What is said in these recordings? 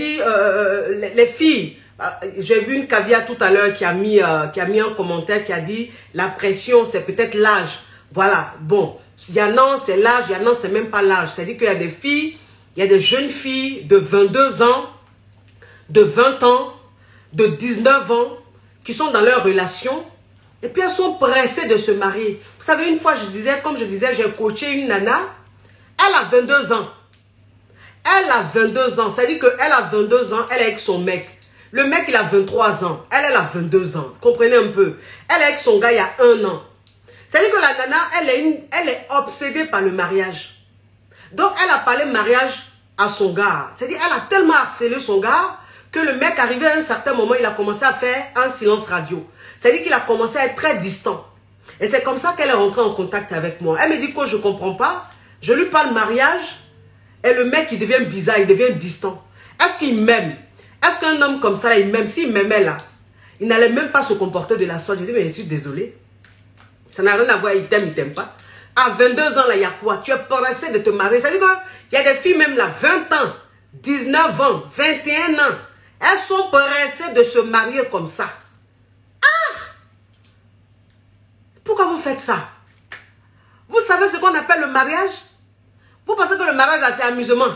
Les filles, j'ai vu une caviar tout à l'heure qui a mis un commentaire qui a dit la pression c'est peut-être l'âge. Voilà, bon, il y a non c'est l'âge, il y a non c'est même pas l'âge. C'est-à-dire qu'il y a des filles, il y a des jeunes filles de 22 ans, de 20 ans, de 19 ans qui sont dans leur relation et puis elles sont pressées de se marier. Vous savez, une fois comme je disais, j'ai coaché une nana, elle a 22 ans. Elle a 22 ans, c'est-à-dire qu'elle a 22 ans, elle est avec son mec. Le mec, il a 23 ans, elle a 22 ans. Comprenez un peu. Elle est avec son gars il y a 1 an. C'est-à-dire que la nana, elle est obsédée par le mariage. Donc, elle a parlé mariage à son gars. C'est-à-dire elle a tellement harcelé son gars que le mec, arrivé à un certain moment, il a commencé à faire un silence radio. C'est-à-dire qu'il a commencé à être très distant. Et c'est comme ça qu'elle est rentrée en contact avec moi. Elle me dit que je ne comprends pas. Je lui parle mariage. Et le mec, il devient bizarre, il devient distant. Est-ce qu'il m'aime? Est-ce qu'un homme comme ça, il m'aime? S'il m'aimait là, il n'allait même pas se comporter de la sorte. Je dis, mais je suis désolée. Ça n'a rien à voir, il t'aime pas. À 22 ans, là, il y a quoi? Tu es pressé de te marier. C'est-à-dire qu'il y a des filles même là, 20 ans, 19 ans, 21 ans. Elles sont pressées de se marier comme ça. Ah! Pourquoi vous faites ça? Vous savez ce qu'on appelle le mariage? Vous pensez que le mariage là, c'est amusement?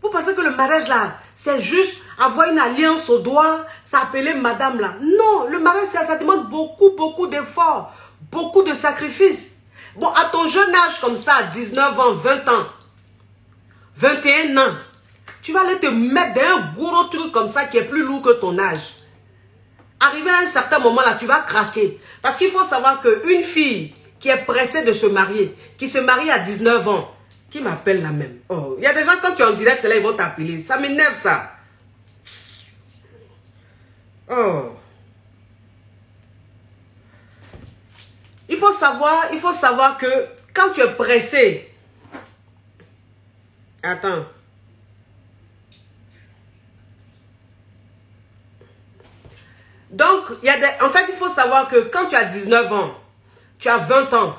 Vous pensez que le mariage là, c'est juste avoir une alliance au doigt, s'appeler madame là? Non, le mariage, ça demande beaucoup d'efforts, beaucoup de sacrifices. Bon, à ton jeune âge comme ça, 19 ans, 20 ans, 21 ans, tu vas aller te mettre dans un gros truc comme ça qui est plus lourd que ton âge. Arrivé à un certain moment là, tu vas craquer. Parce qu'il faut savoir qu'une fille qui est pressée de se marier, qui se marie à 19 ans, qui m'appelle la même. Oh, il y a des gens, quand tu es en direct, c'est là, ils vont t'appeler. Ça m'énerve, ça. Oh. Il faut savoir que quand tu es pressé. Attends. Donc, en fait, il faut savoir que quand tu as 19 ans, tu as 20 ans,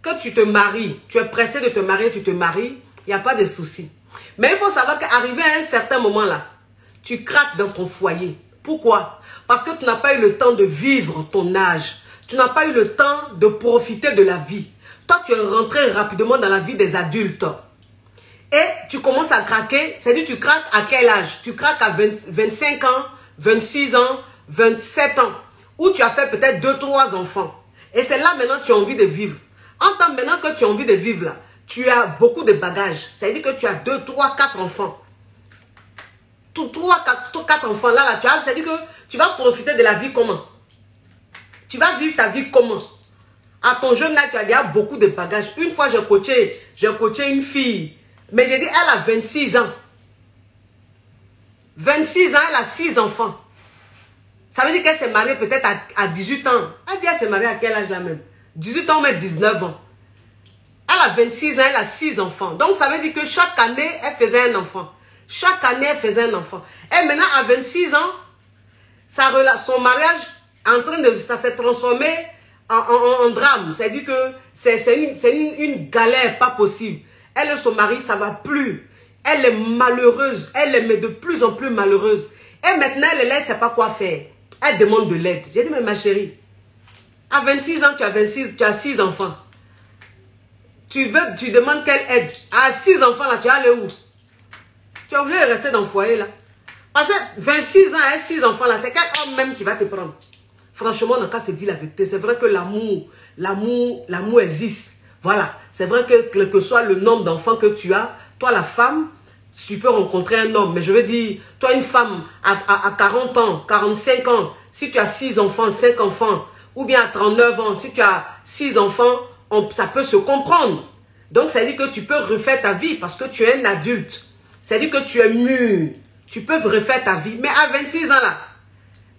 que tu te maries, tu es pressé de te marier, tu te maries, il n'y a pas de souci. Mais il faut savoir qu'arrivé à un certain moment là, tu craques dans ton foyer. Pourquoi? Parce que tu n'as pas eu le temps de vivre ton âge. Tu n'as pas eu le temps de profiter de la vie. Toi, tu es rentré rapidement dans la vie des adultes. Et tu commences à craquer. C'est-à-dire, tu craques à quel âge? Tu craques à 25 ans, 26 ans, 27 ans. Où tu as fait peut-être 2-3 enfants. Et c'est là maintenant que tu as envie de vivre. En tant maintenant que tu as envie de vivre là, tu as beaucoup de bagages. C'est-à-dire que tu as 2, 3, 4 enfants. 3, 4 enfants là, c'est-à-dire que tu vas profiter de la vie comment? Tu vas vivre ta vie comment? À ton jeune âge, tu as déjà beaucoup de bagages. Une fois, j'ai coaché une fille. Mais j'ai dit, elle a 26 ans. 26 ans, elle a 6 enfants. Ça veut dire qu'elle s'est mariée peut-être à 18 ans. Elle dit, elle s'est mariée à quel âge là même? 18 ans, mais 19 ans. Elle a 26 ans, elle a 6 enfants. Donc, ça veut dire que chaque année, elle faisait un enfant. Chaque année, elle faisait un enfant. Et maintenant, à 26 ans, son mariage, ça s'est transformé en drame. C'est-à-dire que c'est une galère pas possible. Elle et son mari, ça ne va plus. Elle est malheureuse. Elle est de plus en plus malheureuse. Et maintenant, elle ne sait pas quoi faire. Elle demande de l'aide. J'ai dit, mais ma chérie, à 26 ans, tu as 6 enfants. Tu demandes quelle aide. À 6 enfants, là, tu vas aller où? Tu es obligé de rester dans le foyer, là. Parce que 26 ans et 6 enfants, là, c'est quel homme même qui va te prendre? Franchement, on n'a qu'à se dire la vérité. C'est vrai que l'amour existe. Voilà. C'est vrai que quel que soit le nombre d'enfants que tu as, toi, la femme, tu peux rencontrer un homme. Mais je veux dire, toi, une femme, à 40 ans, 45 ans, si tu as 6 enfants, 5 enfants, ou bien à 39 ans, si tu as 6 enfants, ça peut se comprendre. Donc, ça veut dire que tu peux refaire ta vie parce que tu es un adulte. Ça veut dire que tu es mûr. Tu peux refaire ta vie. Mais à 26 ans là,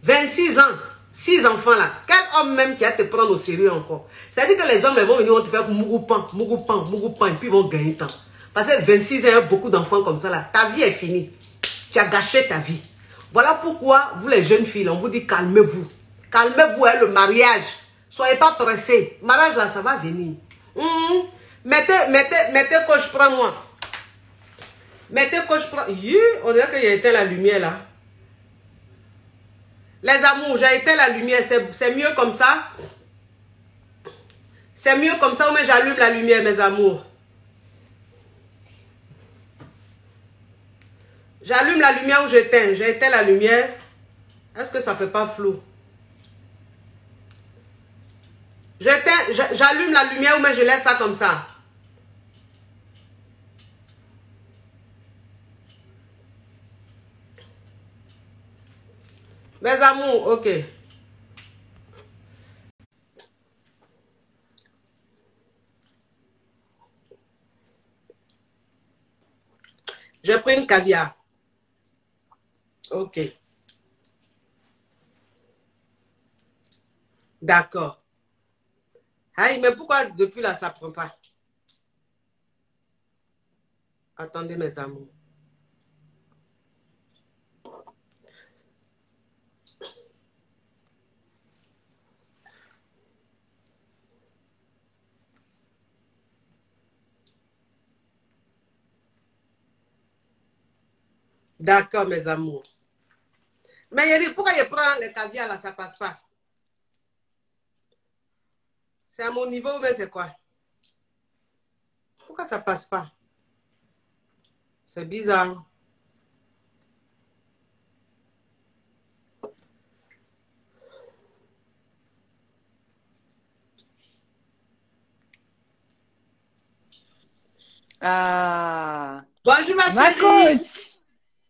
26 ans, 6 enfants là, quel homme même qui va te prendre au sérieux encore? Ça veut dire que les hommes ils vont venir, vont te faire mougoupan, et puis ils vont gagner temps. Parce que 26 ans, il y a beaucoup d'enfants comme ça là. Ta vie est finie. Tu as gâché ta vie. Voilà pourquoi, vous les jeunes filles, on vous dit calmez-vous. Calmez-vous, hein, le mariage. Soyez pas pressés. Mariage là, ça va venir. Mettez coach, prends-moi. Mettez que je prends... On dirait qu'il y a éteint la lumière là. Les amours, j'ai éteint la lumière. C'est mieux comme ça. C'est mieux comme ça ou mais j'allume la lumière, mes amours. J'allume la lumière ou j'éteins. J'ai éteint la lumière. Est-ce que ça fait pas flou? J'allume la lumière ou mais je laisse ça comme ça. Mes amours, ok. J'ai pris une caviar. Ok. D'accord. Aïe, mais pourquoi depuis là, ça ne prend pas? Attendez, mes amours. D'accord, mes amours. Mais il dit, pourquoi il prend les caviar là, ça ne passe pas? C'est à mon niveau, mais c'est quoi? Pourquoi ça ne passe pas? C'est bizarre. Ah, Bonjour ma ma chérie. coach,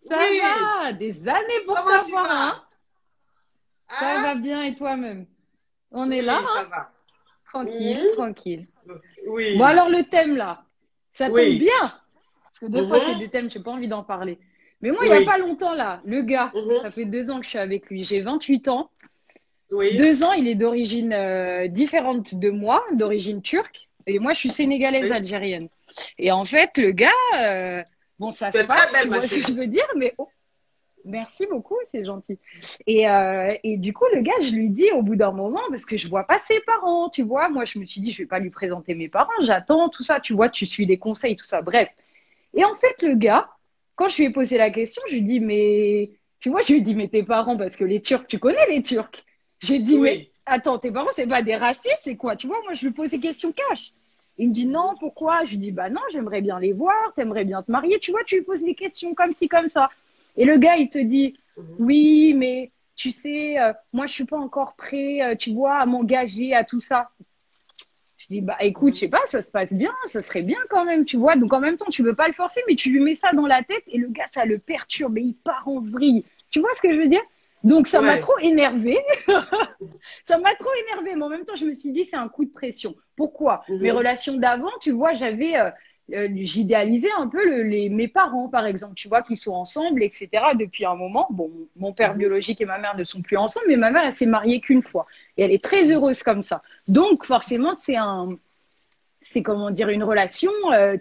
ça Oui. va? Des années pour Comment tu t'avoir, vas? hein? Ça Hein? va bien et toi-même? On est Oui, là, ça hein? va. Tranquille, Mhm. tranquille. Bon, Oui. alors le thème là, ça tombe Oui. bien. Parce que des fois, c'est Mhm. des thèmes, j'ai pas envie d'en parler. Mais moi, il n'y a Oui. pas longtemps là, le gars, Mhm. ça fait 2 ans que je suis avec lui. J'ai 28 ans. Oui. 2 ans, il est d'origine différente de moi, d'origine turque. Et moi, je suis sénégalaise Oui. algérienne. Et en fait, le gars, bon, ça Tu se es très passe, belle, tu ma vois ce que je chérie. veux dire, mais oh, merci beaucoup, c'est gentil. Et du coup, le gars, je lui dis au bout d'un moment, parce que je vois pas ses parents, tu vois. Moi, je me suis dit, je vais pas lui présenter mes parents, j'attends tout ça, tu vois, tu suis les conseils, tout ça. Bref. Et en fait, le gars, quand je lui ai posé la question, je lui dis, mais, tu vois, je lui ai dit, mais tes parents, parce que les Turcs, tu connais les Turcs. J'ai dit, mais Oui. attends, tes parents, c'est pas des racistes, c'est quoi? Tu vois, moi, je lui pose des questions cash. Il me dit, non, pourquoi? Je lui dis, bah non, j'aimerais bien les voir, t'aimerais bien te marier. Tu vois, tu lui poses des questions comme ci, comme ça. Et le gars, il te dit, Mhm. oui, mais tu sais, moi, je suis pas encore prêt, tu vois, à m'engager à tout ça. Je dis, bah écoute, je Mhm. sais pas, ça se passe bien, ça serait bien quand même, tu vois. Donc en même temps, tu veux pas le forcer, mais tu lui mets ça dans la tête et le gars, ça le perturbe et il part en vrille. Tu vois ce que je veux dire? Donc ça m'a Ouais. trop énervé. Ça m'a trop énervé, mais en même temps, je me suis dit, c'est un coup de pression. Pourquoi? Mes Mhm. relations d'avant, tu vois, j'idéalisais un peu mes parents, par exemple, tu vois, qui sont ensemble, etc. depuis un moment. Bon, mon père Mhm. biologique et ma mère ne sont plus ensemble, mais ma mère, elle s'est mariée qu'une fois. Et elle est très Mhm. heureuse comme ça. Donc, forcément, c'est comment dire, une relation,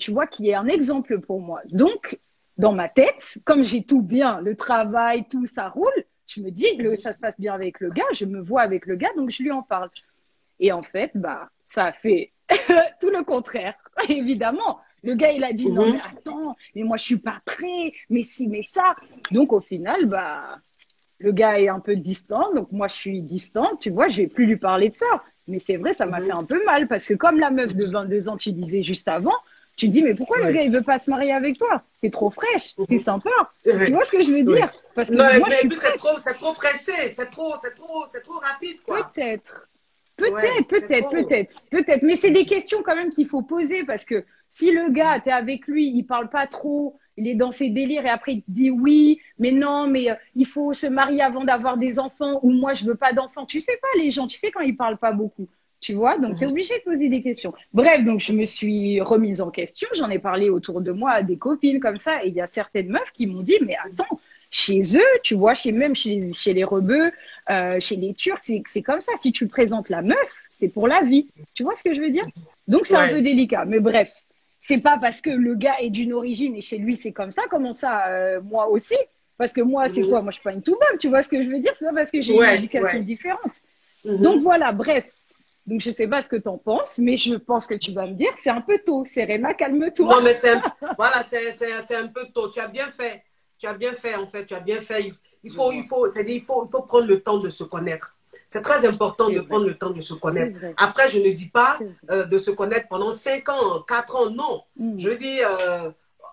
tu vois, qui est un exemple pour moi. Donc, dans ma tête, comme j'ai tout bien, le travail, tout, ça roule, je me dis, ça se passe bien avec le gars, je me vois avec le gars, donc je lui en parle. Et en fait, bah, ça a fait tout le contraire. Évidemment, le gars, il a dit, non, mais Mhm. attends, mais moi, je suis pas prêt, mais si, mais ça. Donc, au final, bah, le gars est un peu distant, donc moi je suis distante, tu vois, je vais plus lui parler de ça. Mais c'est vrai, ça m'a fait Mhm. un peu mal parce que comme la meuf de 22 ans, tu disais juste avant, tu dis mais pourquoi le Ouais. gars il veut pas se marier avec toi? T'es trop fraîche, t'es Mhm. sympa. Tu Ouais. vois ce que je veux Ouais. dire? Parce que Non, moi je mais suis puis prête. c'est trop pressé. C'est trop rapide, quoi. Peut-être. Ouais, Peut-être, c'est peut-être, trop. peut-être, peut-être. Mais c'est des questions quand même qu'il faut poser parce que si le gars, t'es avec lui, il parle pas trop, il est dans ses délires et après il te dit oui, mais non, mais il faut se marier avant d'avoir des enfants ou moi je veux pas d'enfants. Tu sais pas les gens, tu sais quand ils parlent pas beaucoup. Tu vois, donc tu es Mhm. obligé de poser des questions. Bref, donc je me suis remise en question, j'en ai parlé autour de moi à des copines comme ça, et il y a certaines meufs qui m'ont dit, mais attends, chez eux, tu vois, même chez les rebeux, chez les Turcs, c'est comme ça. Si tu présentes la meuf, c'est pour la vie. Tu vois ce que je veux dire? Donc c'est un peu Ouais. délicat. Mais bref, c'est pas parce que le gars est d'une origine et chez lui c'est comme ça. Comment ça, moi aussi? Parce que moi, c'est Mhm. quoi? Moi, je suis pas une toubab. Tu vois ce que je veux dire? C'est pas parce que j'ai une Ouais, éducation ouais. différente. Donc Mhm. voilà, bref. Donc, je ne sais pas ce que tu en penses, mais je pense que tu vas me dire, c'est un peu tôt. Serena, Non, calme-toi. mais voilà, c'est un peu tôt. Tu as bien fait. Tu as bien fait, en fait. Tu as bien fait. C'est-à-dire, il faut prendre le temps de se connaître. C'est très important C'est de vrai, prendre le temps de se c'est connaître. vrai, Après, je ne dis pas c'est vrai. de se connaître pendant 5 ans, 4 ans, non. Hmm, Je dis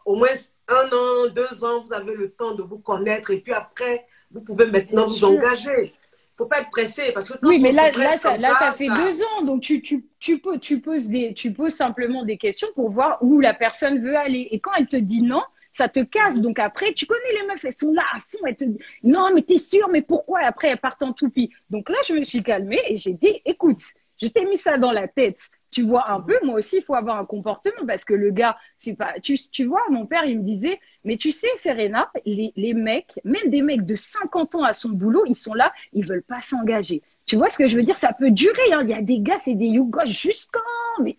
au moins 1 an, 2 ans, vous avez le temps de vous connaître et puis après, vous pouvez maintenant bien vous sûr. engager. Il ne faut pas être pressé parce que Oui, quand mais on se presse comme là, ça fait ça, 2 ans. Donc, tu poses simplement des questions pour voir où la personne veut aller. Et quand elle te dit non, ça te casse. Donc, après, tu connais les meufs, elles sont là à fond. Elles te disent non, mais t'es sûre, mais pourquoi? Et après, elles partent en toupie. Donc là, je me suis calmée et j'ai dit écoute, je t'ai mis ça dans la tête. Tu vois un peu, moi aussi, il faut avoir un comportement parce que le gars, c'est pas. Tu vois, mon père, il me disait mais tu sais, Serena, les mecs, même des mecs de 50 ans à son boulot, ils sont là, ils veulent pas s'engager. Tu vois ce que je veux dire? Ça peut durer. Hein. Il y a des gars, c'est des yougos jusqu'en. Mais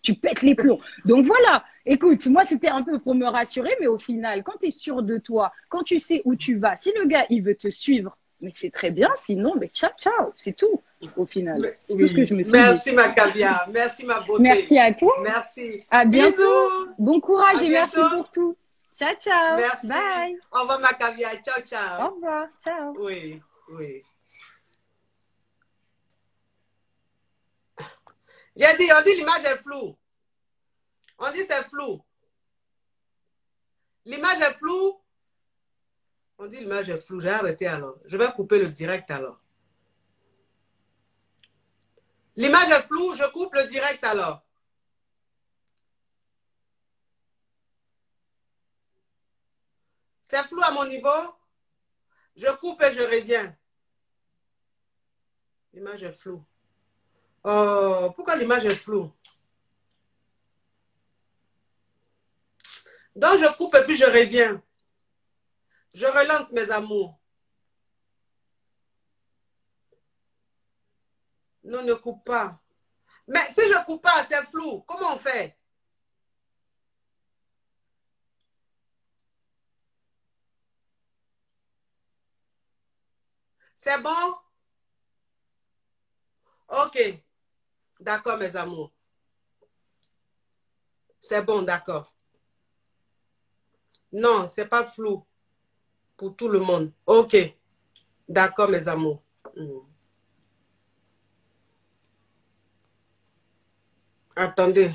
tu pètes les plombs. Donc voilà. Écoute, moi, c'était un peu pour me rassurer, mais au final, quand tu es sûr de toi, quand tu sais où tu vas, si le gars, il veut te suivre, mais c'est très bien. Sinon, mais ciao, ciao. C'est tout, au final. C'est tout ce que je oui. me suis dit. Merci ma caviar. Merci ma beauté. Merci à toi. Merci. À bientôt. Bisous. Bon courage À et merci bientôt. pour tout. Ciao, ciao. Merci. Bye. Au revoir ma caviar. Ciao, ciao. Au revoir. Ciao. Oui, oui. J'ai dit, on dit l'image est floue. On dit c'est flou. L'image est floue. On dit l'image est floue. J'ai arrêté alors. Je vais couper le direct alors. L'image est floue, je coupe le direct alors. C'est flou à mon niveau. Je coupe et je reviens. L'image est floue. Oh, pourquoi l'image est floue? Donc, je coupe et puis je reviens. Je relance mes amours. Non, ne coupe pas. Mais si je coupe pas, c'est flou. Comment on fait? C'est bon? Ok. D'accord, mes amours. C'est bon, d'accord. Non, c'est pas flou pour tout le monde. Ok. D'accord, mes amours. Attendez.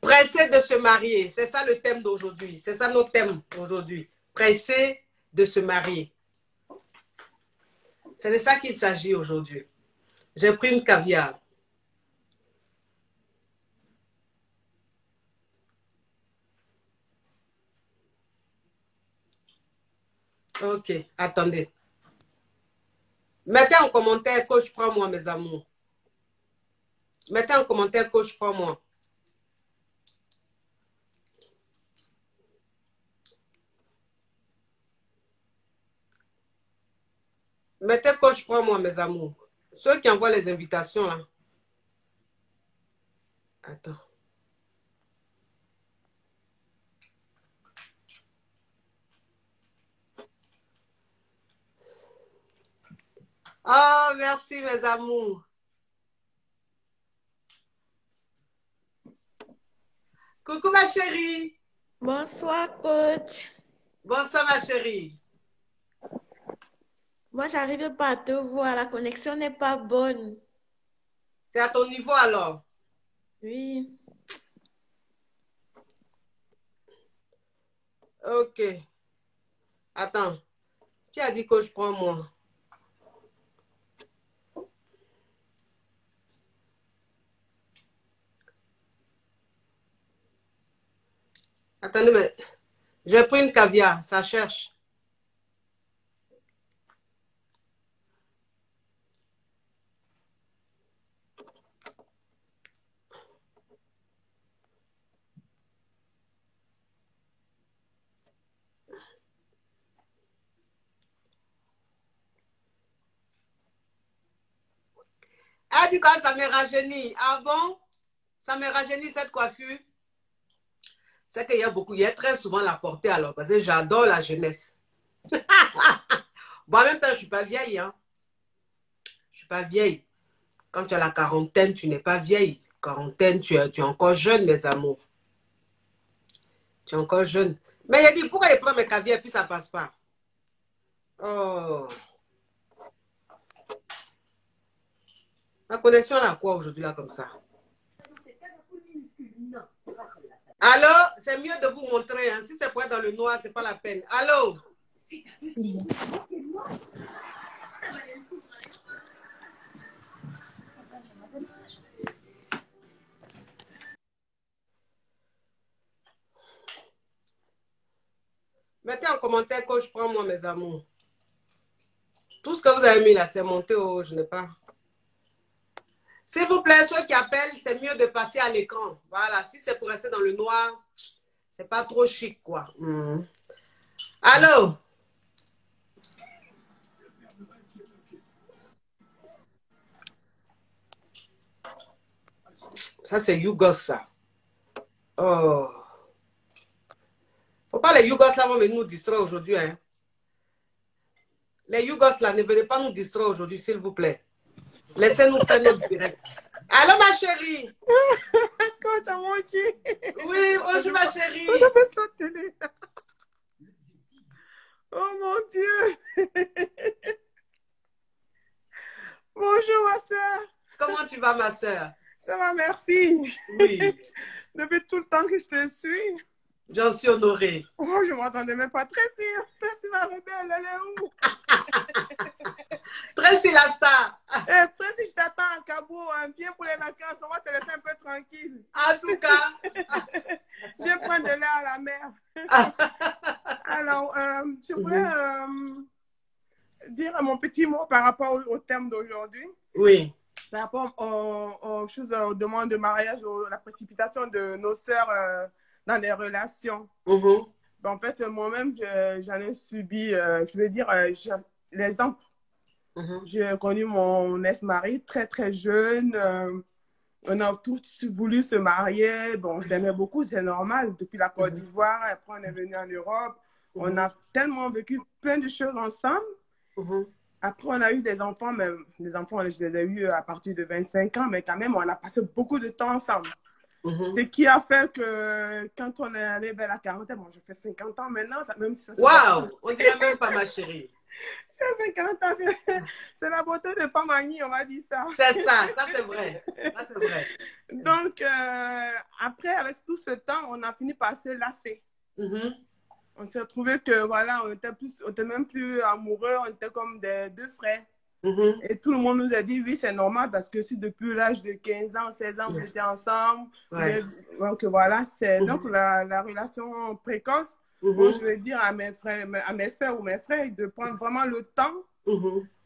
Pressé de se marier. C'est ça le thème d'aujourd'hui. C'est ça notre thème aujourd'hui. Pressé de se marier. C'est de ça qu'il s'agit aujourd'hui. J'ai pris une caviar. Ok, attendez. Mettez en commentaire, coach, prends-moi, mes amours. Mettez en commentaire, coach, prends-moi. Mettez coach, prends-moi, mes amours. Ceux qui envoient les invitations, là. Attends. Oh, merci, mes amours. Coucou, ma chérie. Bonsoir, coach. Bonsoir, ma chérie. Moi, j'arrive pas à te voir. La connexion n'est pas bonne. C'est à ton niveau, alors. Oui. Ok. Attends. Qui a dit coach, prends-moi? Attendez, mais j'ai pris une caviar. Ça cherche. Elle dit quoi, ça me rajeunit. Ah bon? Ça me rajeunit cette coiffure? C'est qu'il y a beaucoup, il y a très souvent la portée alors, parce que j'adore la jeunesse. Bon, en même temps, je ne suis pas vieille. Hein. suis pas vieille. Quand tu as la quarantaine, tu n'es pas vieille. Quarantaine, tu es encore jeune, mes amours. Tu es encore jeune. Mais il a dit, pourquoi il prend mes caviars et puis ça passe pas? Oh. Ma connexion là, quoi aujourd'hui là comme ça? Allô? C'est mieux de vous montrer. Hein. Si c'est pour être dans le noir, c'est pas la peine. Allô? Mettez en commentaire que je prends moi, mes amours. Tout ce que vous avez mis là, c'est monté au... Je n'ai pas... S'il vous plaît, ceux qui appellent, c'est mieux de passer à l'écran. Voilà, si c'est pour rester dans le noir, c'est pas trop chic, quoi. Allô? Ça, c'est Yougos, ça. Oh. Faut pas les Yougos là vont venir nous distraire aujourd'hui, hein. Les Yougos là, ne venez pas nous distraire aujourd'hui, s'il vous plaît. Laissez-nous faire notre direct. Allô, ma chérie? Comment ça, mon Dieu? Oui, bonjour, ma chérie. Je passe la télé. Oh, mon Dieu. Bonjour, ma soeur. Comment tu vas, ma soeur? Ça va, merci. Oui. Depuis tout le temps que je te suis. J'en suis honorée. Oh, je ne m'entendais même pas. Tracy, ma rebelle, elle est où? Tracy la star. Tracy, je t'attends à Cabo. Hein. Viens pour les vacances. On va te laisser un peu tranquille. En tout cas. Viens prendre de l'air à la mer. Alors, je voulais dire mon petit mot par rapport au thème d'aujourd'hui. Oui. Par rapport aux choses, aux demandes de mariage, la précipitation de nos sœurs dans des relations. En fait, moi-même, j'en ai subi, je veux dire, l'exemple. J'ai connu mon ex-mari très, très jeune. On a tous voulu se marier. Bon, on s'aimait beaucoup, c'est normal. Depuis la Côte d'Ivoire, après on est venu en Europe. On a tellement vécu plein de choses ensemble. Après, on a eu des enfants, mais les enfants, je les ai eus à partir de 25 ans, mais quand même, on a passé beaucoup de temps ensemble. Ce qui a fait que quand on est allé vers la quarantaine, bon, je fais 50 ans maintenant, même si ça se Waouh! On dirait même pas, ma chérie. J'ai 50 ans, c'est la beauté de Pamani, on va dire ça. C'est ça c'est vrai. Ça, c'est vrai. Donc, après, avec tout ce temps, on a fini par se lasser. On s'est retrouvé que, voilà, on était même plus amoureux, on était comme des deux frères. Et tout le monde nous a dit, oui, c'est normal, parce que si depuis l'âge de 15 ans, 16 ans, vous étiez ensemble, donc voilà, c'est donc la relation précoce. Bon, je veux dire à mes frères, à mes soeurs ou mes frères, de prendre vraiment le temps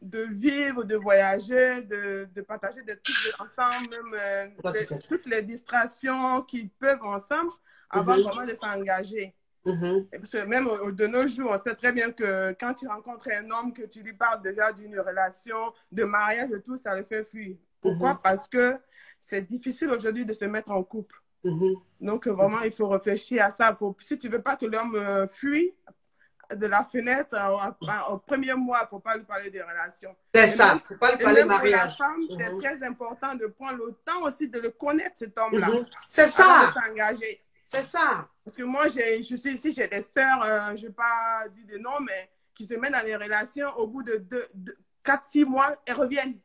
de vivre, de voyager, de partager des trucs ensemble, même toutes les distractions qu'ils peuvent ensemble, avant vraiment de s'engager. Parce que même de nos jours, on sait très bien que quand tu rencontres un homme, que tu lui parles déjà d'une relation, de mariage et tout, ça le fait fuir. Pourquoi? Parce que c'est difficile aujourd'hui de se mettre en couple. Donc vraiment, il faut réfléchir à ça. Si tu ne veux pas que l'homme fuit de la fenêtre au premier mois, il ne faut pas lui parler des relations. C'est ça, il ne faut pas lui parler de mariage. Pour la femme, c'est très important de prendre le temps aussi de le connaître, cet homme-là. C'est ça. Avant de s'engager. C'est ça. Parce que moi, je suis ici, j'ai des sœurs, je ne vais pas dire de nom, mais qui se mettent dans les relations, au bout de 4-6 mois, elles reviennent.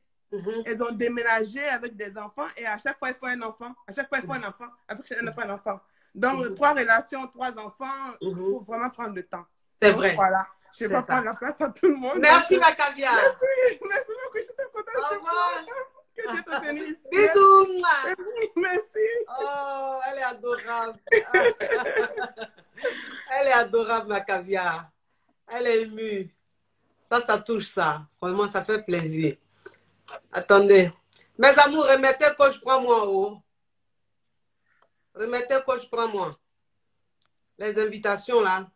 Elles ont déménagé avec des enfants et à chaque fois, il faut un enfant. À chaque fois, il faut un enfant. Avec chaque fois, un enfant. Donc, 3 relations, 3 enfants, il faut vraiment prendre le temps. C'est vrai. Voilà. Je ne vais pas prendre la place à tout le monde. Merci, ma caviar. Merci. Merci beaucoup. Je suis très contente. Au revoir. Que je te bénisse. Bisous. Merci. Oh, elle est adorable. Elle est adorable, ma caviar. Elle est émue. Ça touche ça. Vraiment, ça fait plaisir. Attendez. Mes amours, remettez que je prends moi en haut. Remettez que je prends moi. Les invitations là.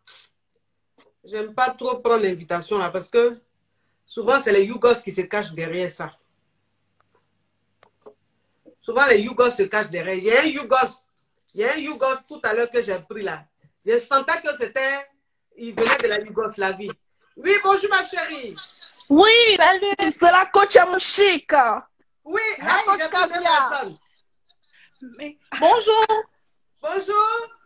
J'aime pas trop prendre l'invitation là parce que souvent c'est les Yougos qui se cachent derrière ça. Souvent les Yougos se cachent derrière. Il y a un Yougos tout à l'heure que j'ai pris là. Je sentais que c'était, il venait de la Yougoslavie. Oui, bonjour ma chérie. Oui, Salut. c'est la coach Chic. Oui, La hey, coach j'ai plus de Caviar. personnes. Bonjour. Bonjour.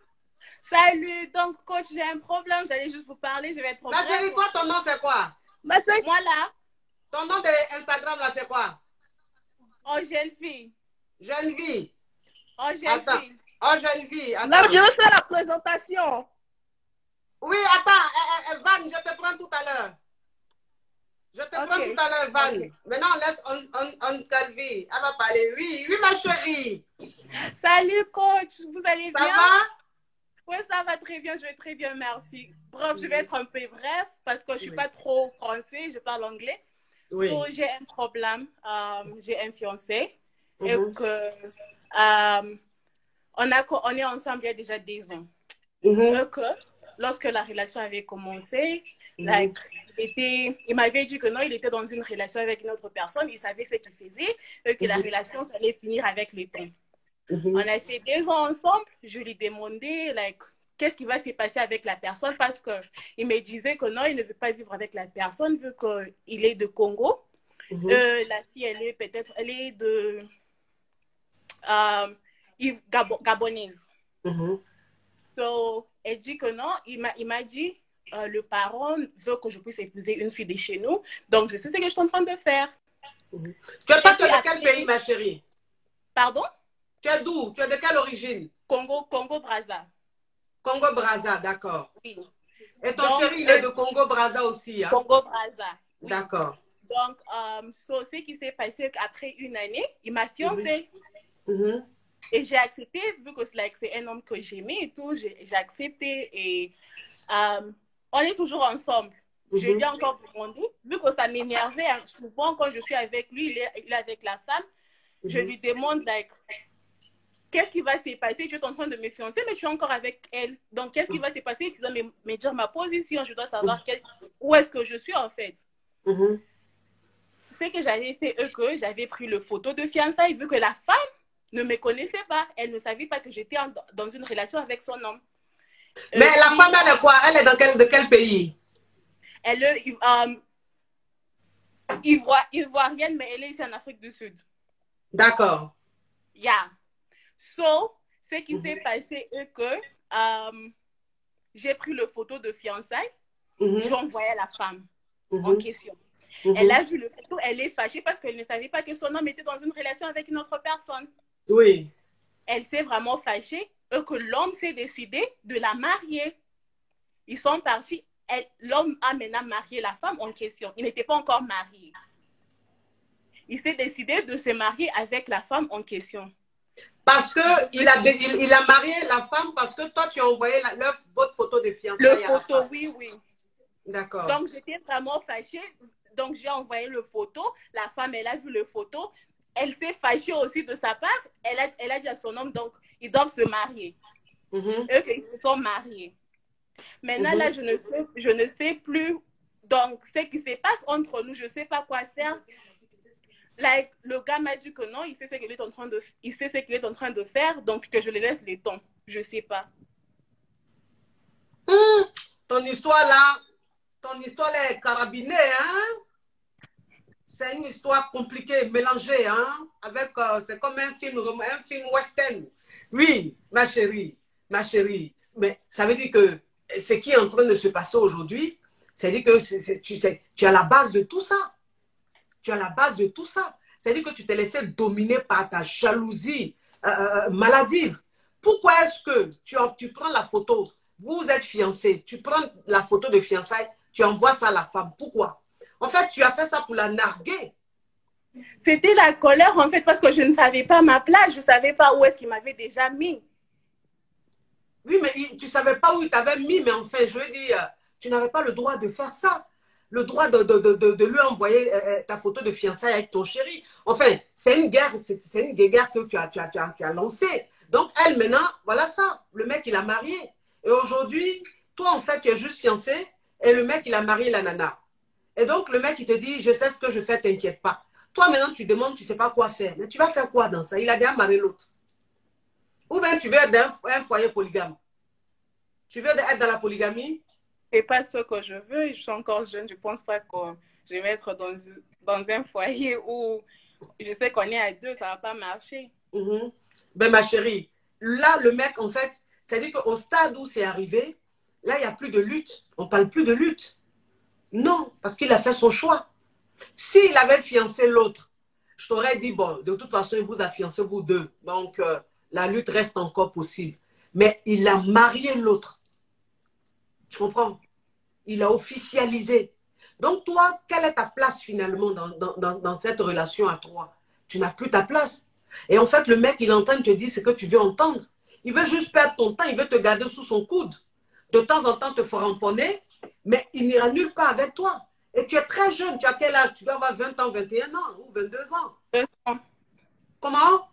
Salut. Donc, coach, j'ai un problème. J'allais juste vous parler. Je vais être Ma chérie, brève. toi, ton nom, c'est quoi? Mais c'est Moi, là, Ton nom de Instagram, là, c'est quoi? oh, jeune fille. Jeune vie. Oh, jeune Attends. fille. Oh, jeune vie. là, Attends. je vais faire la présentation. Oui, attends. Van, je te prends tout à l'heure. Je te prends tout à l'heure, Van. Ok. Maintenant, on laisse on Calvi. Elle va parler. Oui, oui, ma chérie. Salut, coach. Vous allez Ça bien? va? Oui, ça va très bien. Je vais très bien, merci. Bref, je vais être un peu bref parce que je ne suis pas trop français. Je parle anglais. Oui. So, j'ai un problème. J'ai un fiancé. Et Mhm. que, on est ensemble il y a déjà 10 ans. Mhm. Et que, lorsque la relation avait commencé, like, il m'avait dit que non, il était dans une relation avec une autre personne. Il savait ce qu'il faisait et que la relation allait finir avec le temps. On a fait 2 ans ensemble. Je lui demandais, like, qu'est-ce qui va se passer avec la personne parce qu'il me disait que non, il ne veut pas vivre avec la personne vu qu'il est de Congo. La fille, elle est de gabonaise. So, elle dit que non, il m'a dit, le parent veut que je puisse épouser une fille de chez nous. Donc, je sais ce que je suis en train de faire. Tu es de quel pays, ma chérie? Pardon? Tu es d'où? Tu es de quelle origine? Congo-Brazza. Congo-Brazza, d'accord. Oui. Et ton chéri, il est de Congo-Brazza aussi, hein? Congo-Brazza. Oui. D'accord. Donc, ce qui s'est passé après une année, il m'a fiancée. Et j'ai accepté, vu que c'est un homme que j'aimais et tout, j'ai accepté et on est toujours ensemble. Je lui ai encore demandé, vu que ça m'énervait souvent quand je suis avec lui, il est avec la femme, je lui demande, like, qu'est-ce qui va se passer? Tu es en train de me fiancer, mais tu es encore avec elle. Donc, qu'est-ce qui va se passer? Tu dois me dire ma position, je dois savoir où est-ce que je suis en fait. Ce que j'avais fait, que j'avais pris le photo de fiançailles, vu que la femme ne me connaissait pas. Elle ne savait pas que j'étais dans une relation avec son homme. Mais la femme, elle est quoi? Elle est de quel pays? Elle est ivoirienne, mais elle est ici en Afrique du Sud. D'accord. Yeah. So, ce qui s'est passé est que j'ai pris le photo de fiançailles, j'ai envoyé à la femme en question. Elle a vu le photo, elle est fâchée parce qu'elle ne savait pas que son homme était dans une relation avec une autre personne. Oui. Elle s'est vraiment fâchée et que l'homme s'est décidé de la marier. Ils sont partis. L'homme a maintenant marié la femme en question. Il n'était pas encore marié. Il s'est décidé de se marier avec la femme en question. Parce qu'il a marié la femme parce que toi, tu as envoyé votre photo de fiançailles. Le photo, oui, oui. D'accord. Donc, j'étais vraiment fâchée. Donc, j'ai envoyé le photo. La femme, elle a vu le photo. Elle s'est fâchée aussi de sa part. Elle a dit à son homme, donc, ils doivent se marier. Eux, ils se sont mariés. Maintenant, là, je ne sais plus. Donc, ce qui se passe entre nous, je ne sais pas quoi faire. Like, le gars m'a dit que non, il sait ce qu'il est en train de faire, donc que je le laisse le temps. Je ne sais pas. Ton histoire là est carabinée, hein? C'est une histoire compliquée, mélangée, hein? C'est comme un film western. Oui, ma chérie. Mais ça veut dire que ce qui est en train de se passer aujourd'hui, c'est-à-dire que tu as la base de tout ça. C'est-à-dire que tu t'es laissé dominer par ta jalousie maladive. Pourquoi est-ce que tu prends la photo, vous êtes fiancés, tu prends la photo de fiançailles, tu envoies ça à la femme? Pourquoi? En fait, tu as fait ça pour la narguer. C'était la colère, en fait, parce que je ne savais pas ma place. Je ne savais pas où est-ce qu'il m'avait déjà mis. Oui, mais tu ne savais pas où il t'avait mis, mais enfin, je veux dire, tu n'avais pas le droit de faire ça. Le droit de lui envoyer ta photo de fiançailles avec ton chéri. Enfin, c'est une guerre que tu as lancée. Donc, elle, maintenant, voilà ça. Le mec, il a marié. Et aujourd'hui, toi, en fait, tu es juste fiancé et le mec, il a marié la nana. Et donc, le mec, il te dit, je sais ce que je fais, t'inquiète pas. Toi, maintenant, tu demandes, tu ne sais pas quoi faire. Mais tu vas faire quoi dans ça? Il a déjà marié l'autre. Ou bien tu veux être dans un foyer polygame. Tu veux être dans la polygamie? C'est pas ce que je veux. Je suis encore jeune. Je pense pas que je vais être dans un foyer où je sais qu'on est à deux, ça ne va pas marcher. Ben, ma chérie, là, le mec, en fait, c'est-à-dire qu'au stade où c'est arrivé, là, il n'y a plus de lutte. On ne parle plus de lutte. Non, parce qu'il a fait son choix. S'il avait fiancé l'autre, je t'aurais dit, bon, de toute façon, il vous a fiancé vous deux. Donc, la lutte reste encore possible. Mais il a marié l'autre. Tu comprends? Il a officialisé. Donc, toi, quelle est ta place finalement dans cette relation à trois? Tu n'as plus ta place. Et en fait, le mec, il est en train de te dire ce que tu veux entendre. Il veut juste perdre ton temps, il veut te garder sous son coude. De temps en temps, te ramponner, mais il n'ira nulle part avec toi. Et tu es très jeune, tu as quel âge? Tu dois avoir 20 ans, 21 ans ou 22 ans. 2 ans. Comment?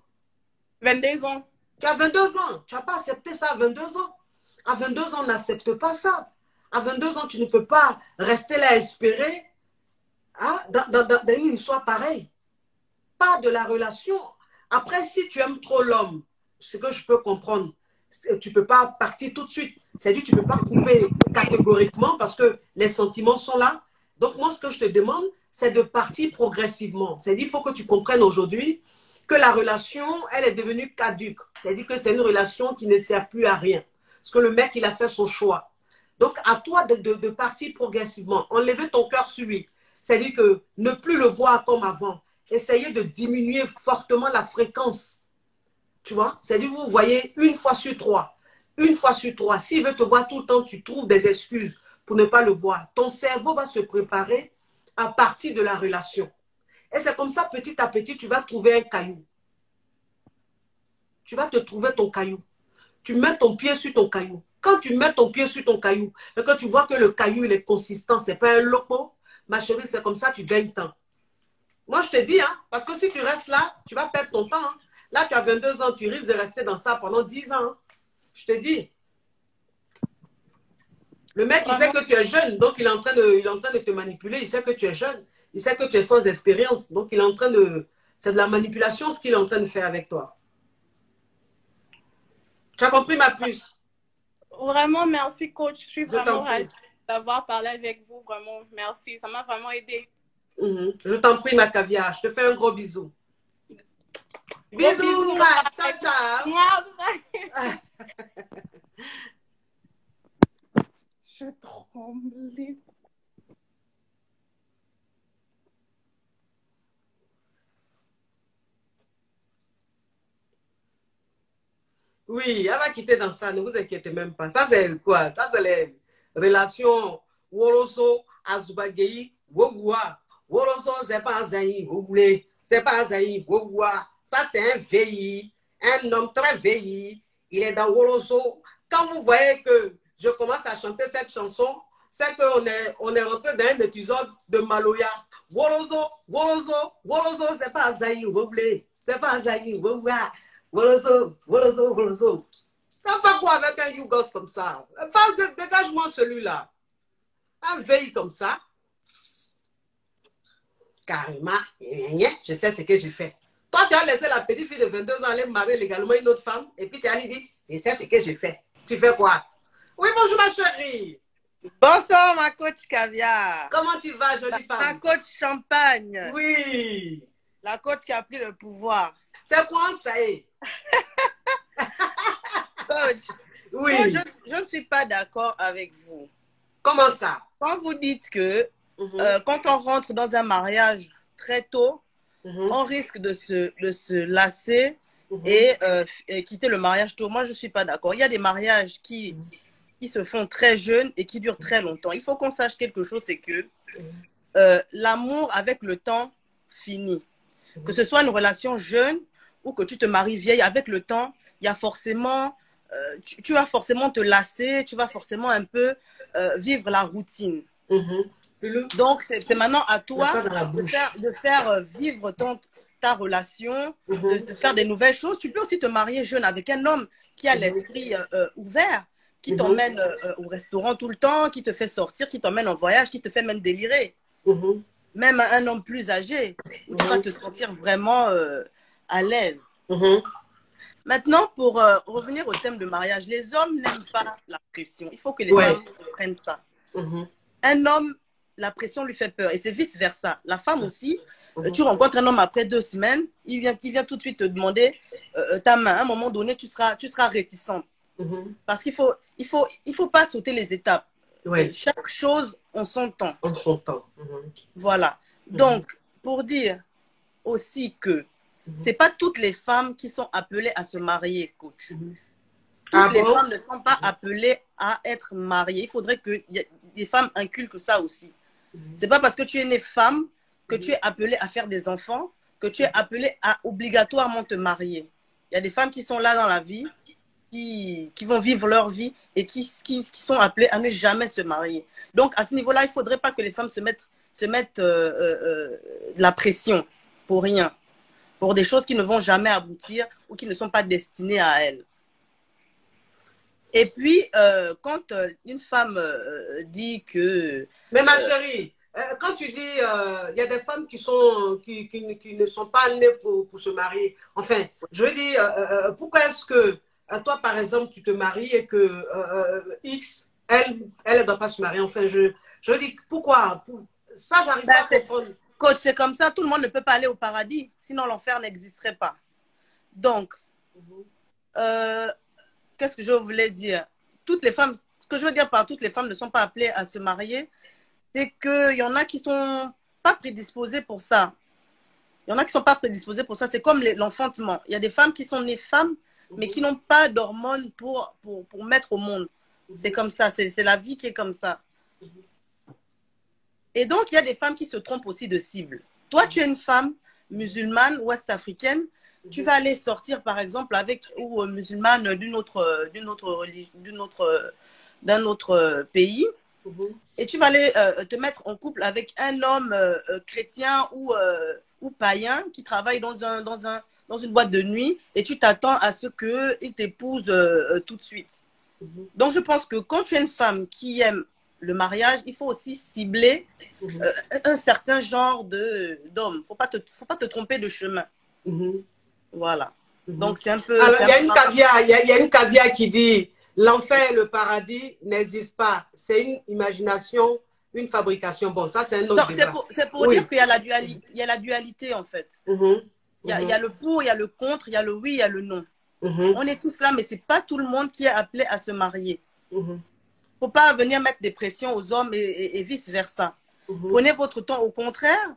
22 ans. Tu as 22 ans. Tu n'as pas accepté ça à 22 ans. À 22 ans, on n'accepte pas ça. À 22 ans, tu ne peux pas rester là à espérer dans une histoire pareille. Pas de la relation. Après, si tu aimes trop l'homme, ce que je peux comprendre, tu ne peux pas partir tout de suite. C'est-à-dire que tu ne peux pas couper catégoriquement parce que les sentiments sont là. Donc, moi, ce que je te demande, c'est de partir progressivement. C'est-à-dire qu'il faut que tu comprennes aujourd'hui que la relation, elle est devenue caduque. C'est-à-dire que c'est une relation qui ne sert plus à rien. Parce que le mec, il a fait son choix. Donc, à toi de partir progressivement. Enlever ton cœur sur lui. C'est-à-dire que ne plus le voir comme avant. Essayez de diminuer fortement la fréquence. Tu vois? C'est-à-dire vous voyez une fois sur trois. Une fois sur trois. S'il veut te voir tout le temps, tu trouves des excuses pour ne pas le voir. Ton cerveau va se préparer à partir de la relation. Et c'est comme ça, petit à petit, tu vas trouver un caillou. Tu vas te trouver ton caillou. Tu mets ton pied sur ton caillou. Quand tu mets ton pied sur ton caillou et que tu vois que le caillou, il est consistant, ce n'est pas un loco, ma chérie, c'est comme ça, tu gagnes temps. Moi, je te dis, hein, parce que si tu restes là, tu vas perdre ton temps. Hein. Là, tu as 22 ans, tu risques de rester dans ça pendant 10 ans. Hein. Je te dis. Le mec, il sait que tu es jeune, donc il est en train de te manipuler. Il sait que tu es jeune. Il sait que tu es sans expérience. Donc, il est en train de... C'est de la manipulation ce qu'il est en train de faire avec toi. Tu as compris, ma puce? Vraiment, merci, coach. Je suis vraiment ravie d'avoir parlé avec vous. Vraiment, merci. Ça m'a vraiment aidé. Je t'en prie, ma caviar. Je te fais un gros bisou. Bisous. Ciao, ciao. Je tremble. Oui, elle va quitter dans ça, ne vous inquiétez même pas. Ça, c'est quoi? Ça, c'est les relations Woloso, Azubagei, Wogoua. Woloso, c'est pas un zaï, vous voulez. C'est pas un zaï, Wogoua. Ça, c'est un VI, un homme très VI. Il est dans Woloso. Quand vous voyez que je commence à chanter cette chanson, c'est qu'on est rentré dans un épisode de Maloya. Woloso, Woloso, Woloso, c'est pas un zaï, vous voulez. C'est pas un zaï, Wogoua. Woloso, Woloso, Woloso. Ça va quoi avec un Yougos comme ça? Dégage-moi celui-là. Un veille comme ça. Carrément, je sais ce que j'ai fait. Toi, tu as laissé la petite fille de 22 ans aller marier légalement une autre femme et puis tu as dit, je sais ce que j'ai fait. Tu fais quoi? Oui, bonjour ma chérie. Bonsoir ma coach caviar. Comment tu vas, jolie femme? Ma coach champagne. Oui. La coach qui a pris le pouvoir. C'est quoi ça y est? Coach, oui. Coach, je ne suis pas d'accord avec vous. Comment ça? Quand vous dites que quand on rentre dans un mariage très tôt, on risque de se lasser et quitter le mariage tôt. Moi, je ne suis pas d'accord. Il y a des mariages qui se font très jeunes et qui durent très longtemps. Il faut qu'on sache quelque chose, c'est que l'amour avec le temps finit. Que ce soit une relation jeune ou que tu te maries vieille, avec le temps, il y a forcément, tu vas forcément te lasser, tu vas forcément un peu vivre la routine. Donc, c'est maintenant à toi de faire vivre ta relation, de faire des nouvelles choses. Tu peux aussi te marier jeune avec un homme qui a l'esprit ouvert, qui t'emmène au restaurant tout le temps, qui te fait sortir, qui t'emmène en voyage, qui te fait même délirer. Même un homme plus âgé, où tu vas te sentir vraiment à l'aise. Maintenant, pour revenir au thème de mariage, les hommes n'aiment pas la pression. Il faut que les femmes comprennent ça. Un homme la pression lui fait peur. Et c'est vice-versa. La femme aussi, tu rencontres un homme après 2 semaines, il vient tout de suite te demander ta main. À un moment donné, tu seras réticente. Parce qu'il faut pas sauter les étapes. Ouais. Chaque chose en son temps. En son temps. Voilà. Donc, pour dire aussi que c'est pas toutes les femmes qui sont appelées à se marier, coach. Toutes les femmes ne sont pas appelées à être mariées. Il faudrait que les femmes inculquent ça aussi. C'est pas parce que tu es née femme que tu es appelée à faire des enfants, que tu es appelée à obligatoirement te marier. Il y a des femmes qui sont là dans la vie, qui vont vivre leur vie et qui sont appelées à ne jamais se marier. Donc, à ce niveau-là, il ne faudrait pas que les femmes se mettent de la pression pour rien, pour des choses qui ne vont jamais aboutir ou qui ne sont pas destinées à elles. Et puis, quand une femme dit que... Mais ma chérie, quand tu dis il y a des femmes qui ne sont pas nées pour se marier, enfin, je veux dire, pourquoi est-ce que toi, par exemple, tu te maries et que X, elle ne doit pas se marier? Enfin, je veux dire, pourquoi? Ça, j'arrive pas à comprendre. Coach, c'est comme ça, tout le monde ne peut pas aller au paradis, sinon l'enfer n'existerait pas. Donc, qu'est-ce que je voulais dire? Toutes les femmes, ce que je veux dire par toutes les femmes ne sont pas appelées à se marier, c'est qu'il y en a qui ne sont pas prédisposées pour ça. Il y en a qui ne sont pas prédisposées pour ça. C'est comme l'enfantement. Il y a des femmes qui sont nées femmes, mais qui n'ont pas d'hormones pour mettre au monde. C'est comme ça. C'est la vie qui est comme ça. Et donc, il y a des femmes qui se trompent aussi de cible. Toi, tu es une femme musulmane, ouest-africaine. Tu vas aller sortir, par exemple, avec ou musulmane d'un autre pays. Et tu vas aller te mettre en couple avec un homme chrétien ou païen qui travaille dans une boîte de nuit et tu t'attends à ce qu'il t'épouse tout de suite. Donc, je pense que quand tu es une femme qui aime le mariage, il faut aussi cibler un certain genre d'homme. Faut pas te tromper de chemin. Voilà. Donc, c'est un peu... Alors, il y a une caviar qui dit l'enfer et le paradis n'existent pas. C'est une imagination, une fabrication. Bon, ça, c'est un autre débat. C'est pour dire qu'il y a la dualité. Il y a la dualité, en fait. Il y a le pour, il y a le contre, il y a le oui, il y a le non. On est tous là, mais ce n'est pas tout le monde qui est appelé à se marier. Il ne faut pas venir mettre des pressions aux hommes et vice-versa. Prenez votre temps. Au contraire,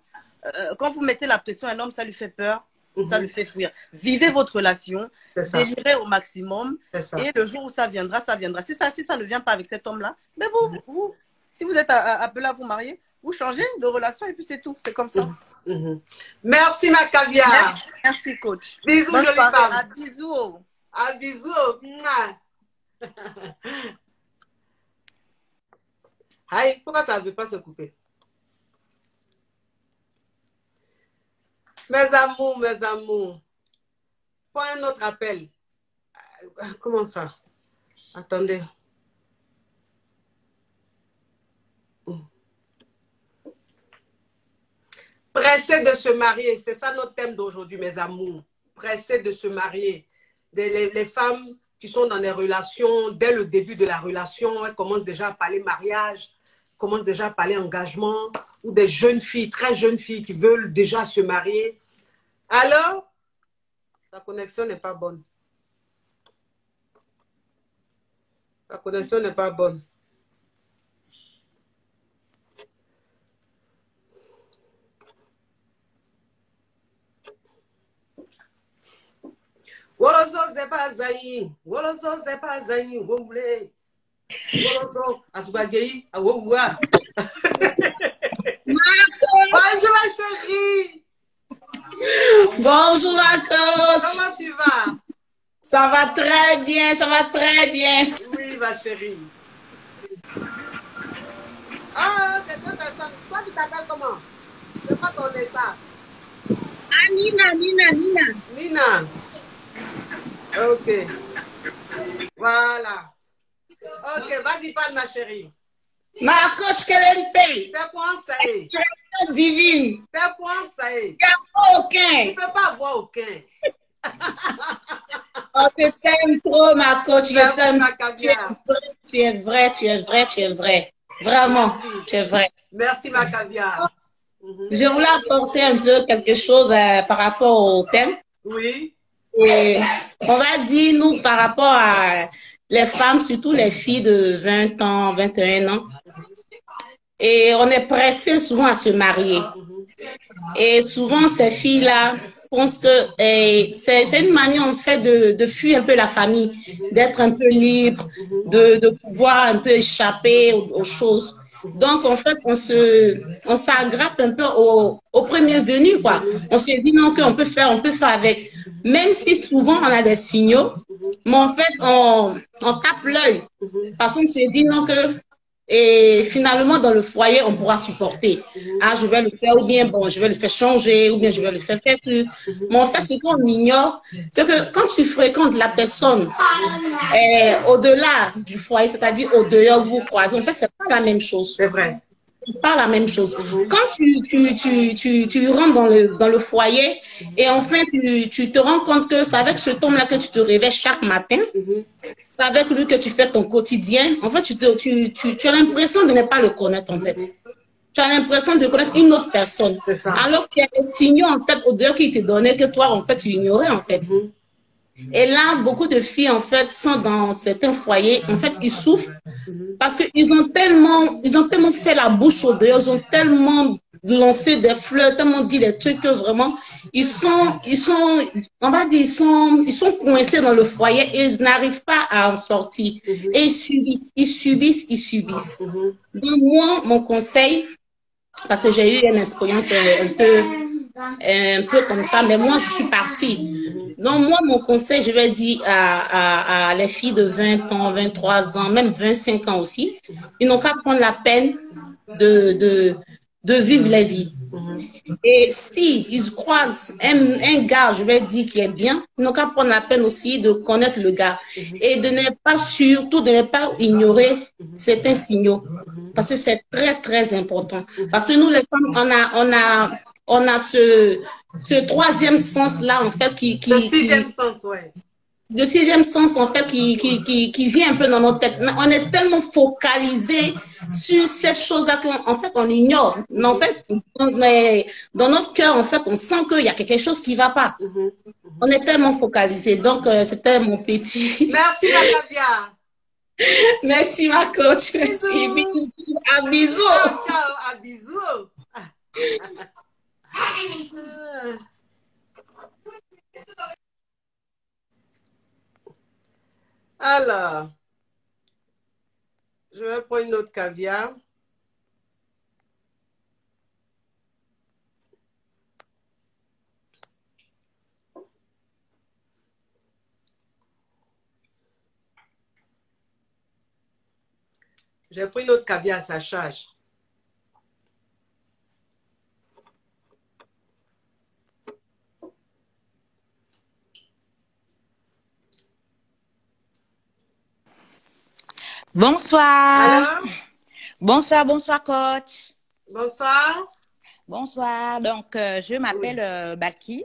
quand vous mettez la pression à un homme, ça lui fait peur. Ça lui fait fuir. Vivez votre relation, délirez au maximum, et le jour où ça viendra, ça viendra. Si ça ne vient pas avec cet homme-là, ben si vous êtes appelé à vous marier, vous changez de relation et puis c'est tout. C'est comme ça. Merci, ma caviar. Merci, coach. Bisous, jolie femme. À bisous. À bisous. Aïe, pourquoi ça ne veut pas se couper? Mes amours, pour un autre appel. Comment ça? Attendez. Pressé de se marier, c'est ça notre thème d'aujourd'hui, mes amours. Pressé de se marier. Les femmes qui sont dans des relations, dès le début de la relation, elles commencent déjà à parler mariage, commencent déjà à parler engagement, ou des jeunes filles, très jeunes filles qui veulent déjà se marier. Alors, sa connexion n'est pas bonne. La connexion n'est pas bonne. Woloso zepa zayi, woloso zepa zayi, wole. Woloso asubagei, awoua. Bonjour ma chérie. Bonjour ma coach. Comment tu vas? Ça va très bien, ça va très bien. Oui ma chérie. Ah, c'est deux personnes. Toi tu t'appelles comment? C'est pas ton état. Ah, Nina. Nina. Ok. Voilà. Ok, vas-y, parle, ma chérie. Ma coach, quelle est une paix? Tes points, ça est. Divine. Tes points, ça est. Il n'y a pas aucun. Tu ne peux pas avoir aucun. Oh, je t'aime trop, ma coach. Je t'aime. Tu es vrai. Tu es vrai. Vraiment, merci. tu es vrai. Merci, ma caviar. Je voulais apporter un peu quelque chose par rapport au thème. Oui. Et on va dire, nous, par rapport à les femmes, surtout les filles de 20 ans, 21 ans, et on est pressé souvent à se marier. Et souvent, ces filles-là pensent que c'est une manière, en fait, de fuir un peu la famille, d'être un peu libre, de pouvoir un peu échapper aux choses. Donc, en fait, on s'aggrappe un peu au premier venu, quoi. On se dit non, qu'on peut faire avec. Même si souvent, on a des signaux, mais en fait, on tape l'œil. Parce qu'on se dit non, que et finalement, dans le foyer, on pourra supporter. Ah, je vais le faire, ou bien, bon, je vais le faire changer, ou bien je vais le faire faire plus. Mais en fait, ce qu'on ignore, c'est que quand tu fréquentes la personne au-delà du foyer, c'est-à-dire au dehors, vous croisez, en fait, c'est pas la même chose. C'est vrai. C'est pas la même chose. Quand tu rentres dans le foyer et enfin, tu te rends compte que c'est avec cet homme-là que tu te réveilles chaque matin. C'est avec lui que tu fais ton quotidien. En fait, tu as l'impression de ne pas le connaître, en fait. Tu as l'impression de connaître une autre personne. Alors qu'il y a des signaux, en fait, au-dehors qui te donnaient que toi, en fait, tu ignorais, en fait. Et là, beaucoup de filles, en fait, sont dans certains foyers. En fait, ils souffrent parce qu'ils ont tellement fait la bouche au dehors, ils ont tellement lancé des fleurs, tellement dit des trucs que vraiment, ils sont coincés dans le foyer et ils n'arrivent pas à en sortir. Et ils subissent. Donc, moi, mon conseil, parce que j'ai eu une expérience un peu comme ça, mais moi, je suis partie. Donc, moi, mon conseil, je vais dire à les filles de 20 ans, 23 ans, même 25 ans aussi, ils n'ont qu'à prendre la peine de vivre la vie. Et si ils croisent un gars, je vais dire, qui est bien, ils n'ont qu'à prendre la peine aussi de connaître le gars et de ne pas surtout, de ne pas ignorer certains signaux. Parce que c'est très, très important. Parce que nous, les femmes, on a ce troisième sens-là, en fait, le sixième sens, ouais. Le sixième sens, en fait, qui vient un peu dans notre tête. Mais on est tellement focalisé sur cette chose-là qu'en fait, on ignore. Mais en fait, dans notre cœur, en fait, on sent qu'il y a quelque chose qui ne va pas. On est tellement focalisé. Donc, c'était mon petit. Merci, ma caviar. Merci, ma coach. Merci. Bisous. À bisous. Ciao, à bisous. Alors, je vais prendre une autre caviar. J'ai pris une autre caviar à sa charge. Bonsoir. Alors? Bonsoir, coach. Bonsoir. Bonsoir. Donc, je m'appelle Balki.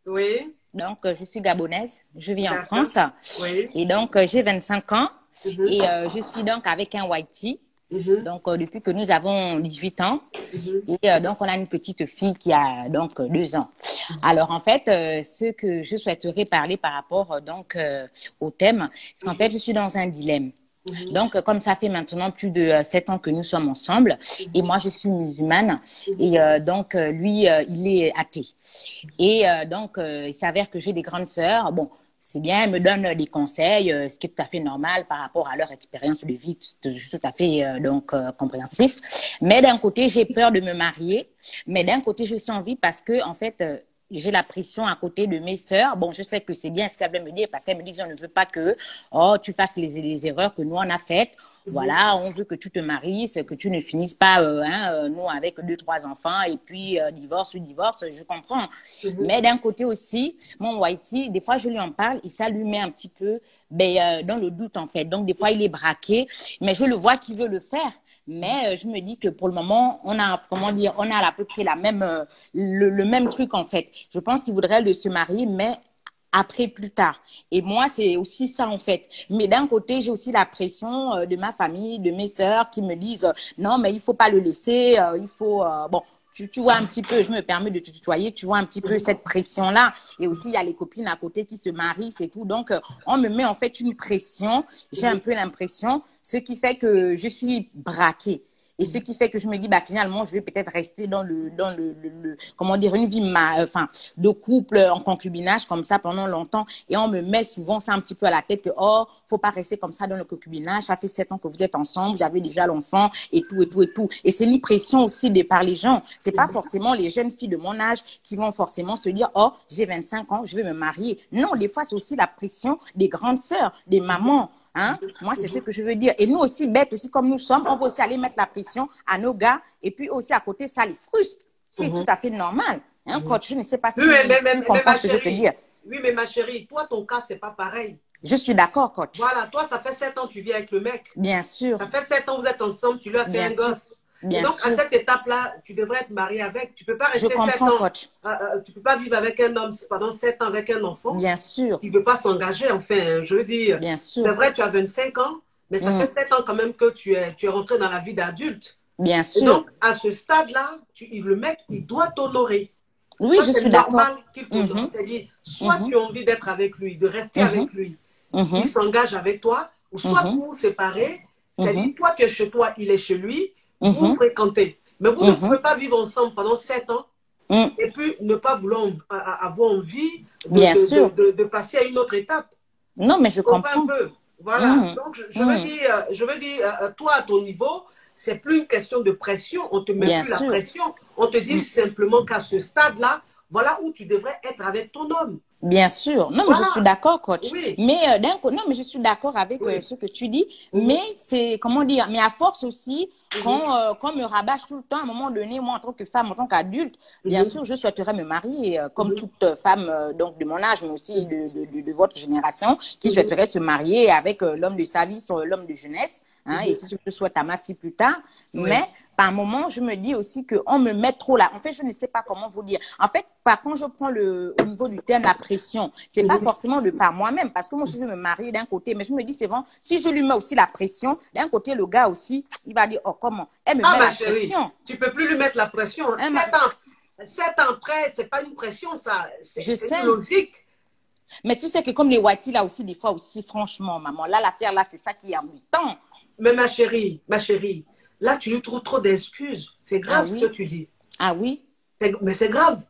Oui. Donc, je suis gabonaise. Je vis en France. Oui. Et donc, j'ai 25 ans. Et je suis donc avec un Whitey. Donc, depuis que nous avons 18 ans. Et donc, on a une petite fille qui a donc 2 ans. Alors, en fait, ce que je souhaiterais parler par rapport donc au thème, c'est qu'en fait, je suis dans un dilemme. Donc, comme ça fait maintenant plus de 7 ans que nous sommes ensemble, et moi, je suis musulmane, et donc, lui, il est athée. Et donc, il s'avère que j'ai des grandes sœurs. Bon, c'est bien, elles me donnent des conseils, ce qui est tout à fait normal par rapport à leur expérience de vie, tout à fait compréhensif. Mais d'un côté, j'ai peur de me marier, mais d'un côté, je suis envie parce que, en fait, j'ai la pression à côté de mes sœurs. Bon, je sais que c'est bien ce qu'elle veut me dire parce qu'elle me dit que je ne veux pas que tu fasses les erreurs que nous, on a faites. Voilà, on veut que tu te maries, que tu ne finisses pas, nous, avec 2, 3 enfants et puis divorce, je comprends. Mais d'un côté aussi, mon Whitey, des fois, je lui en parle et ça lui met un petit peu dans le doute, en fait. Donc, des fois, il est braqué, mais je le vois qu'il veut le faire. Mais je me dis que pour le moment, on a, on a à peu près le même truc, en fait. Je pense qu'il voudrait se marier, mais après plus tard. Et moi, c'est aussi ça en fait. Mais d'un côté, j'ai aussi la pression de ma famille, de mes sœurs qui me disent non, mais il faut pas le laisser, il faut bon. Tu vois un petit peu, je me permets de te tutoyer, tu vois un petit peu cette pression-là. Et aussi, il y a les copines à côté qui se marient, c'est tout. Donc, on me met en fait une pression. J'ai un peu l'impression, ce qui fait que je suis braquée. Et ce qui fait que je me dis, bah, finalement, je vais peut-être rester dans comment dire, une vie, de couple en concubinage comme ça pendant longtemps. Et on me met souvent ça un petit peu à la tête que, oh, faut pas rester comme ça dans le concubinage. Ça fait 7 ans que vous êtes ensemble, vous avez déjà l'enfant et tout, et tout, et tout. Et c'est une pression aussi par les gens. C'est pas forcément les jeunes filles de mon âge qui vont forcément se dire, oh, j'ai 25 ans, je vais me marier. Non, des fois, c'est aussi la pression des grandes sœurs, des mamans. Hein? Moi, c'est ce que je veux dire. Et nous aussi, bêtes aussi comme nous sommes, on va aussi aller mettre la pression à nos gars. Et puis aussi à côté, ça les frustre. C'est tout à fait normal. Hein, coach, je ne sais pas si tu comprends ce que je veux te dire. Oui, mais ma chérie, toi, ton cas, c'est pas pareil. Je suis d'accord, coach. Voilà, toi, ça fait 7 ans que tu vis avec le mec. Bien sûr. Ça fait 7 ans que vous êtes ensemble, tu lui as fait un gosse. Bien donc, sûr. à cette étape-là, tu devrais être marié avec. Tu peux pas rester 7 comprends, ans. Coach. Tu peux pas vivre avec un homme pendant 7 ans avec un enfant. Bien sûr. Qui veut pas s'engager. Enfin, je veux dire. Bien sûr. C'est vrai, tu as 25 ans, mais ça fait 7 ans quand même que tu es rentré dans la vie d'adulte. Bien sûr. Et donc, à ce stade-là, le mec, il doit t'honorer. Oui, je suis d'accord. C'est normal qu'il t'honore. C'est-à-dire, soit tu as envie d'être avec lui, de rester avec lui. Il s'engage avec toi, ou soit vous vous séparez. C'est-à-dire, toi, tu es chez toi, il est chez lui. Vous vous fréquentez. Mais vous ne pouvez pas vivre ensemble pendant 7 ans et puis ne pas vouloir avoir envie de passer à une autre étape. Non, mais je comprends. Un peu. Voilà. Donc, je veux dire, toi, à ton niveau, c'est plus une question de pression. On te met plus la pression. On te dit simplement qu'à ce stade-là, voilà où tu devrais être avec ton homme. Bien sûr. Non, mais je suis d'accord, coach. Oui. Mais non, mais je suis d'accord avec ce que tu dis. Mais c'est, comment dire, mais à force aussi, qu'on me rabâche tout le temps, à un moment donné, moi, en tant que femme, en tant qu'adulte, bien sûr, je souhaiterais me marier, comme toute femme donc de mon âge, mais aussi de votre génération, qui souhaiterait se marier avec l'homme de sa vie, l'homme de jeunesse. Hein, et c'est ce que je souhaite à ma fille plus tard. Mais par moment, je me dis aussi qu'on me met trop là. En fait, je ne sais pas comment vous dire. En fait, quand je prends au niveau du terme la pression, c'est pas forcément de par moi-même, parce que moi, je veux me marier d'un côté, mais je me dis, c'est bon, si je lui mets aussi la pression, d'un côté, le gars aussi, il va dire, oh, comment? Elle me met la pression. Tu peux plus lui mettre la pression. 7 ans après, c'est pas une pression, ça. C'est logique. Mais tu sais que comme les Whitey, là aussi, des fois aussi, franchement, maman, là, l'affaire, là, c'est ça qui est embêtant. Mais ma chérie, là, tu lui trouves trop d'excuses. C'est grave ce que tu dis. Ah oui? Mais c'est grave.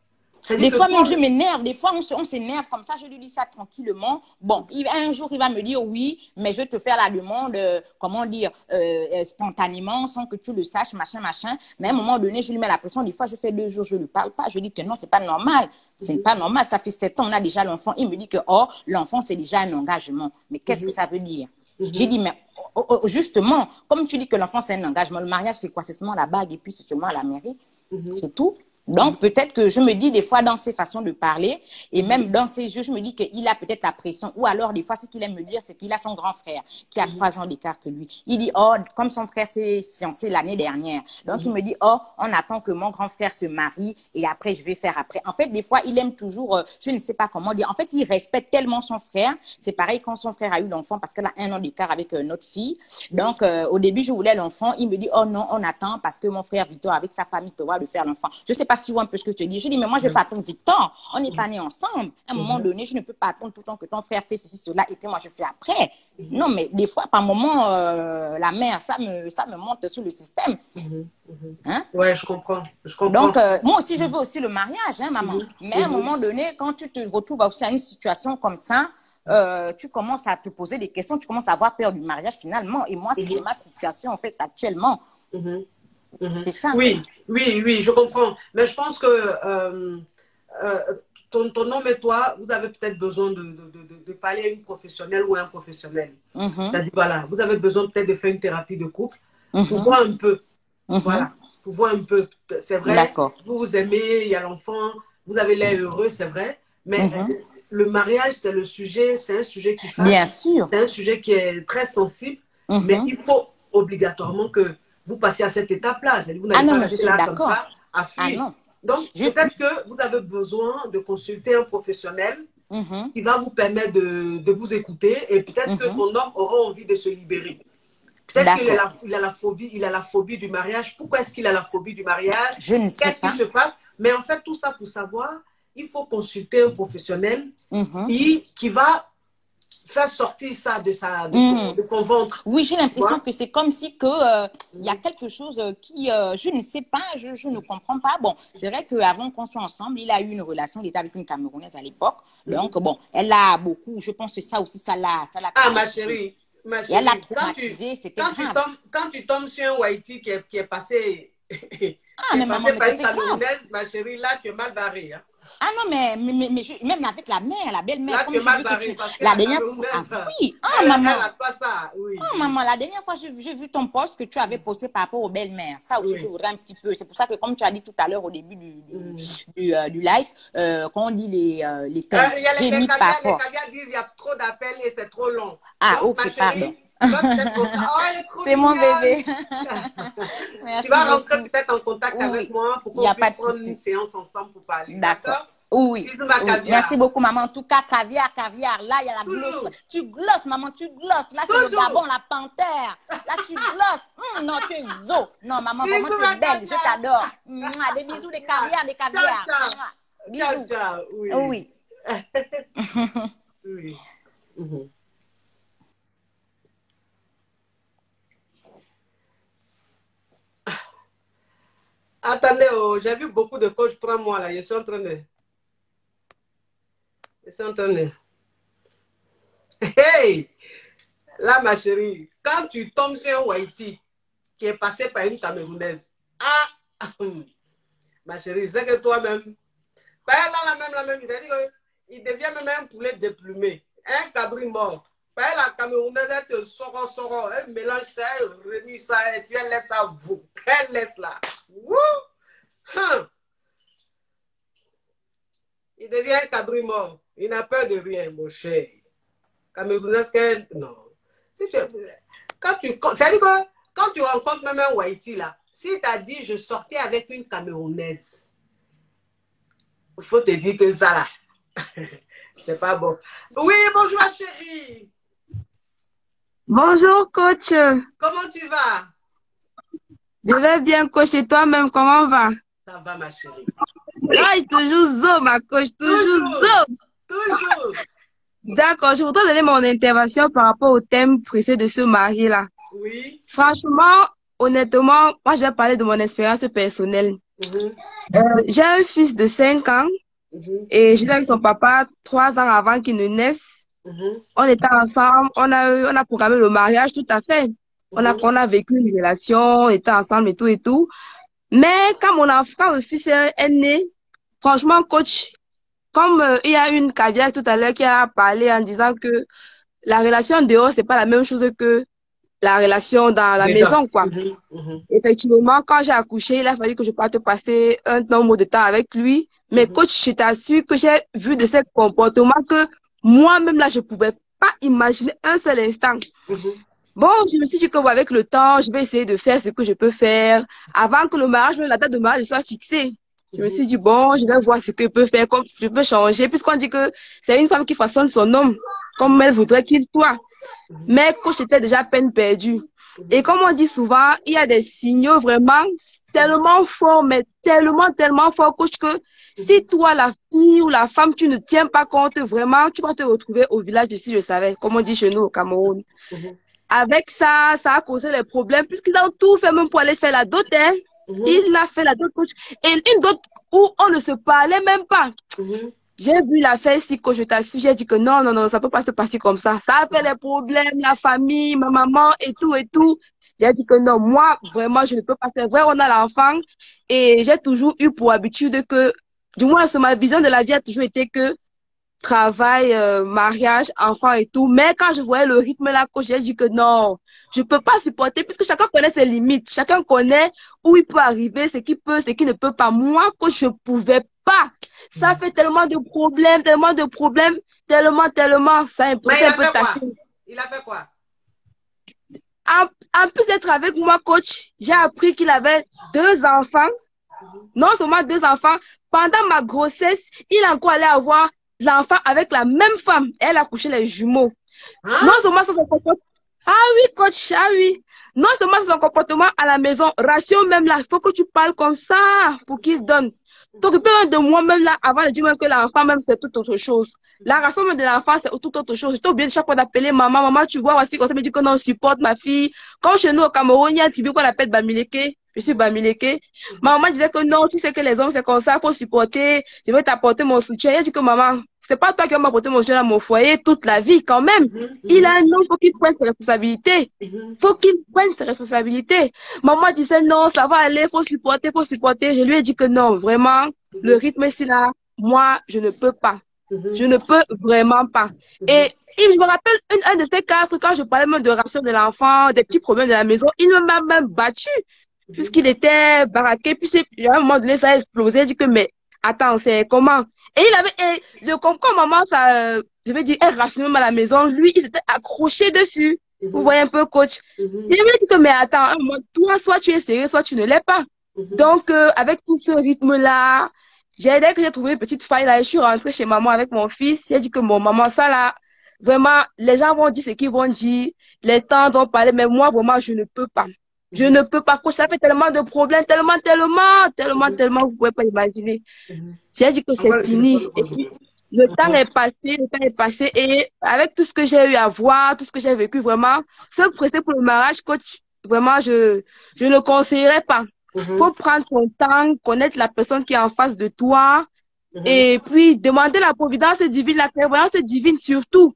Des fois, même je m'énerve. Des fois, on s'énerve comme ça. Je lui dis ça tranquillement. Bon, un jour, il va me dire oui, mais je vais te faire la demande, comment dire, spontanément, sans que tu le saches, machin. Mais à un moment donné, je lui mets la pression. Des fois, je fais 2 jours, je ne lui parle pas. Je dis que non, c'est pas normal. C'est pas normal. Ça fait 7 ans, on a déjà l'enfant. Il me dit que, oh, l'enfant, c'est déjà un engagement. Mais qu'est-ce que ça veut dire? J'ai dit, mais justement, comme tu dis que l'enfant, c'est un engagement, le mariage, c'est quoi? C'est seulement la bague et puis c'est seulement la mairie. C'est tout. Donc, peut-être que je me dis des fois dans ses façons de parler et même dans ses yeux, je me dis qu'il a peut-être la pression. Ou alors, des fois, ce qu'il aime me dire, c'est qu'il a son grand frère qui a 3 ans d'écart que lui. Il dit, oh, comme son frère s'est fiancé l'année dernière. Donc, il me dit, oh, on attend que mon grand frère se marie et après, je vais faire après. En fait, des fois, il aime toujours, je ne sais pas comment dire. En fait, il respecte tellement son frère. C'est pareil quand son frère a eu l'enfant parce qu'elle a 1 an d'écart avec notre fille. Donc, au début, je voulais l'enfant. Il me dit, oh non, on attend parce que mon frère Victor, avec sa famille, peut voir de faire l'enfant. Je sais pas si tu vois un peu ce que je te dis. Je dis, mais moi, je ne vais pas attendre Victor. On n'est pas nés ensemble. À un moment donné, je ne peux pas attendre tout le temps que ton frère fait ceci, cela, et puis moi, je fais après. Non, mais des fois, par moment, la mère, ça me monte sur le système. Hein? Ouais, je comprends. Donc, moi aussi, je veux aussi le mariage, hein, maman. Mais à un moment donné, quand tu te retrouves aussi à une situation comme ça, tu commences à te poser des questions, tu commences à avoir peur du mariage finalement. Et moi, c'est ma situation, en fait, actuellement. C'est ça. Oui, je comprends. Mais je pense que ton homme et toi, vous avez peut-être besoin de parler à une professionnelle ou à un professionnel. C'est-à-dire, voilà, vous avez besoin peut-être de faire une thérapie de couple pour voir un peu. Voilà, pour voir un peu. C'est vrai, vous vous aimez, il y a l'enfant, vous avez l'air heureux, c'est vrai. Mais le mariage, c'est un sujet qui fâche. Bien sûr. C'est un sujet qui est très sensible. Mais il faut obligatoirement que vous passez à cette étape-là. Vous n'allez pas rester là comme ça à fuir. Donc, peut-être que vous avez besoin de consulter un professionnel qui va vous permettre de vous écouter et peut-être que ton homme aura envie de se libérer. Peut-être qu'il a la phobie du mariage. Pourquoi est-ce qu'il a la phobie du mariage? Je ne sais pas. Qu'est-ce qui se passe? Mais en fait, tout ça pour savoir, il faut consulter un professionnel qui va faire sortir ça de son ventre. Oui, j'ai l'impression que c'est comme si il y a quelque chose qui, je ne sais pas, je ne comprends pas. Bon, c'est vrai qu'avant qu'on soit ensemble, il a eu une relation, il était avec une Camerounaise à l'époque. Donc, bon, elle a beaucoup, je pense que ça aussi, ça l'a Ah, ma chérie. Et elle a traumatisé, c'était grave. Quand tu tombes sur un Whitey qui est passé, mais maman, par une Camerounaise, ma chérie, là, tu es mal barré. Hein. Ah non, mais même avec la mère, la belle-mère, là, comme tu es mal vu barré, que la dernière fois, oui, maman. Elle a pas ça, oui. Maman, la dernière fois, j'ai vu ton post que tu avais posté par rapport aux belles-mères. Ça aussi, je voudrais un petit peu. C'est pour ça que, comme tu as dit tout à l'heure au début du live, quand on dit les thèmes, j'ai mis par rapport. Les caviars disent qu'il y a trop d'appels et c'est trop long. Ah, donc, ok, pardon. C'est mon bébé. Tu vas rentrer peut-être en contact avec moi pour qu'on puisse prendre une séance ensemble pour parler. D'accord? Oui. Bisous, ma caviar. Merci beaucoup, maman. En tout cas, caviar. Là, il y a la glosse. Tu glosses, maman, tu glosses. Là, c'est le Gabon, la panthère. Là, tu glosses. Non, tu es zo. Non, maman, vraiment, tu es belle. Je t'adore. Des bisous, des caviars, des caviars. Bisous. Ciao, oui. Oui. Attendez, j'ai vu beaucoup de coachs prendre moi là. Je suis en train de... Hey! Là, ma chérie, quand tu tombes sur un Whitey qui est passé par une Camerounaise, ma chérie, c'est que toi-même, la même, il devient même un poulet déplumé, un cabri mort. La Camerounaise, elle te sort, elle mélange ça, elle remue ça, et puis elle laisse ça vous. Elle laisse là. Il devient un cabri mort. Il n'a peur de rien, mon cher. Camerounaise, non. C'est-à-dire que quand tu rencontres même un Whitey là, si tu as dit je sortais avec une Camerounaise, il faut te dire que ça là, c'est pas bon. Oui, bonjour ma chérie. Bonjour coach. Comment tu vas? Je vais bien coach et toi-même comment va? Ça va ma chérie. Oui, toujours zo ma coach, toujours zo. Toujours. D'accord, je voudrais donner mon intervention par rapport au thème précis de ce mari là. Oui. Franchement, honnêtement, moi je vais parler de mon expérience personnelle. J'ai un fils de 5 ans et je l'ai avec son papa 3 ans avant qu'il ne naisse. On était ensemble, on a programmé le mariage, tout à fait. On a vécu une relation, on était ensemble et tout. Mais quand le fils est né, franchement, coach, comme il y a une caviar tout à l'heure qui a parlé en disant que la relation dehors, c'est pas la même chose que la relation dans la maison, quoi. Effectivement, quand j'ai accouché, il a fallu que je parte passer un nombre de temps avec lui. Mais coach, je t'assure que j'ai vu de ces comportements que moi-même, là, je pouvais pas imaginer un seul instant. Bon, je me suis dit que avec le temps, je vais essayer de faire ce que je peux faire avant que le mariage, la date de mariage soit fixée. Je me suis dit, bon, je vais voir ce que je peux faire, comme je peux changer, puisqu'on dit que c'est une femme qui façonne son homme comme elle voudrait qu'il soit. Mais quand j'étais déjà à peine perdue. Et comme on dit souvent, il y a des signaux vraiment tellement forts, mais tellement forts, coach, que si toi, la fille ou la femme, tu ne tiens pas compte, vraiment, tu vas te retrouver au village de si je savais, comme on dit chez nous au Cameroun. Avec ça, ça a causé des problèmes, puisqu'ils ont tout fait même pour aller faire la dot, hein. Il a fait la dot, coach. Et une dot où on ne se parlait même pas. J'ai vu la faire ici, coach, je t'assure, j'ai dit que non, ça peut pas se passer comme ça. Ça a fait des problèmes, la famille, ma maman et tout. J'ai dit que non, moi, vraiment, je ne peux pas. C'est vrai, on a l'enfant et j'ai toujours eu pour habitude que, du moins, ma vision de la vie a toujours été que travail, mariage, enfant et tout. Mais quand je voyais le rythme là, coach, j'ai dit que non, je peux pas supporter puisque chacun connaît ses limites. Chacun connaît où il peut arriver, ce qu'il peut, ce qu'il ne peut pas. Moi, coach, je pouvais pas. Ça fait tellement de problèmes, tellement. Ça, mais il a fait quoi? En plus d'être avec moi, coach, j'ai appris qu'il avait 2 enfants. Non seulement 2 enfants, pendant ma grossesse, il a encore allé avoir l'enfant avec la même femme. Elle a couché les jumeaux. Hein? Non seulement son comportement. Ah oui, coach, ah oui. Non seulement son comportement à la maison, ration même là, il faut que tu parles comme ça pour qu'il donne. T'occuper de moi-même là, avant de dire même que l'enfant même c'est toute autre chose. La ration même de l'enfant c'est toute autre chose. J'étais obligée chaque fois d'appeler maman, maman, tu vois, voici comme ça, me dit que non, on supporte ma fille. Comme chez nous au Cameroun, il y a un tribu qu'on appelle Bamileke. Je suis Bamileke. Ma maman disait que non, tu sais que les hommes c'est comme ça, faut supporter. Je vais t'apporter mon soutien. Elle dit que maman, c'est pas toi qui vas m'apporter mon soutien à mon foyer toute la vie quand même. Il a un homme, faut qu'il prenne ses responsabilités. Faut qu'il prenne ses responsabilités. Maman disait non, ça va aller, faut supporter, faut supporter. Je lui ai dit que non, vraiment, le rythme ici là, moi, je ne peux pas. Je ne peux vraiment pas. Et je me rappelle un de ces cas, quand je parlais même de ration de l'enfant, des petits problèmes de la maison, il m'a même battu. Puisqu'il était baraqué, puis à un moment donné, ça a explosé. Il dit que, mais attends, c'est comment? Et il avait, comme maman, ça, je vais dire, elle rationnait même à la maison, lui, il s'était accroché dessus. Vous voyez un peu, coach. Il m'a dit que, mais attends, toi, soit tu es sérieux, soit tu ne l'es pas. Donc, avec tout ce rythme-là, dès que j'ai trouvé une petite faille là, je suis rentrée chez maman avec mon fils. J'ai dit que mon maman, ça là, vraiment, les gens vont dire ce qu'ils vont dire, les temps vont parler, mais moi, vraiment, je ne peux pas. Je ne peux pas, coach, ça fait tellement de problèmes, tellement, vous pouvez pas imaginer. J'ai dit que c'est fini. Et puis, le temps est passé, et avec tout ce que j'ai eu à voir, tout ce que j'ai vécu, vraiment, se presser pour le mariage, coach, vraiment, je ne conseillerais pas. Faut prendre ton temps, connaître la personne qui est en face de toi, et puis demander la providence divine, la clairvoyance divine surtout.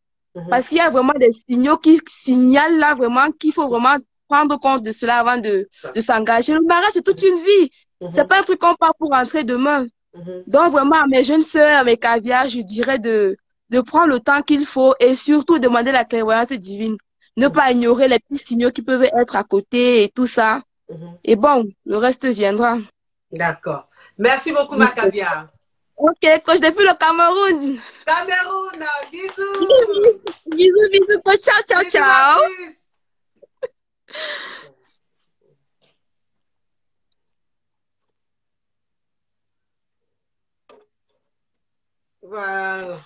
Parce qu'il y a vraiment des signaux qui signalent là vraiment qu'il faut vraiment prendre compte de cela avant de s'engager. Le mariage, c'est toute une vie. C'est pas un truc qu'on part pour rentrer demain. Donc vraiment, à mes jeunes sœurs, à mes caviars, je dirais de prendre le temps qu'il faut et surtout demander la clairvoyance divine. Ne pas ignorer les petits signaux qui peuvent être à côté et tout ça. Et bon, le reste viendra. D'accord. Merci beaucoup, ma caviar. Ok, coach, depuis le Cameroun. Cameroun, bisous. Bisous, coach. Ciao, ciao. Voilà.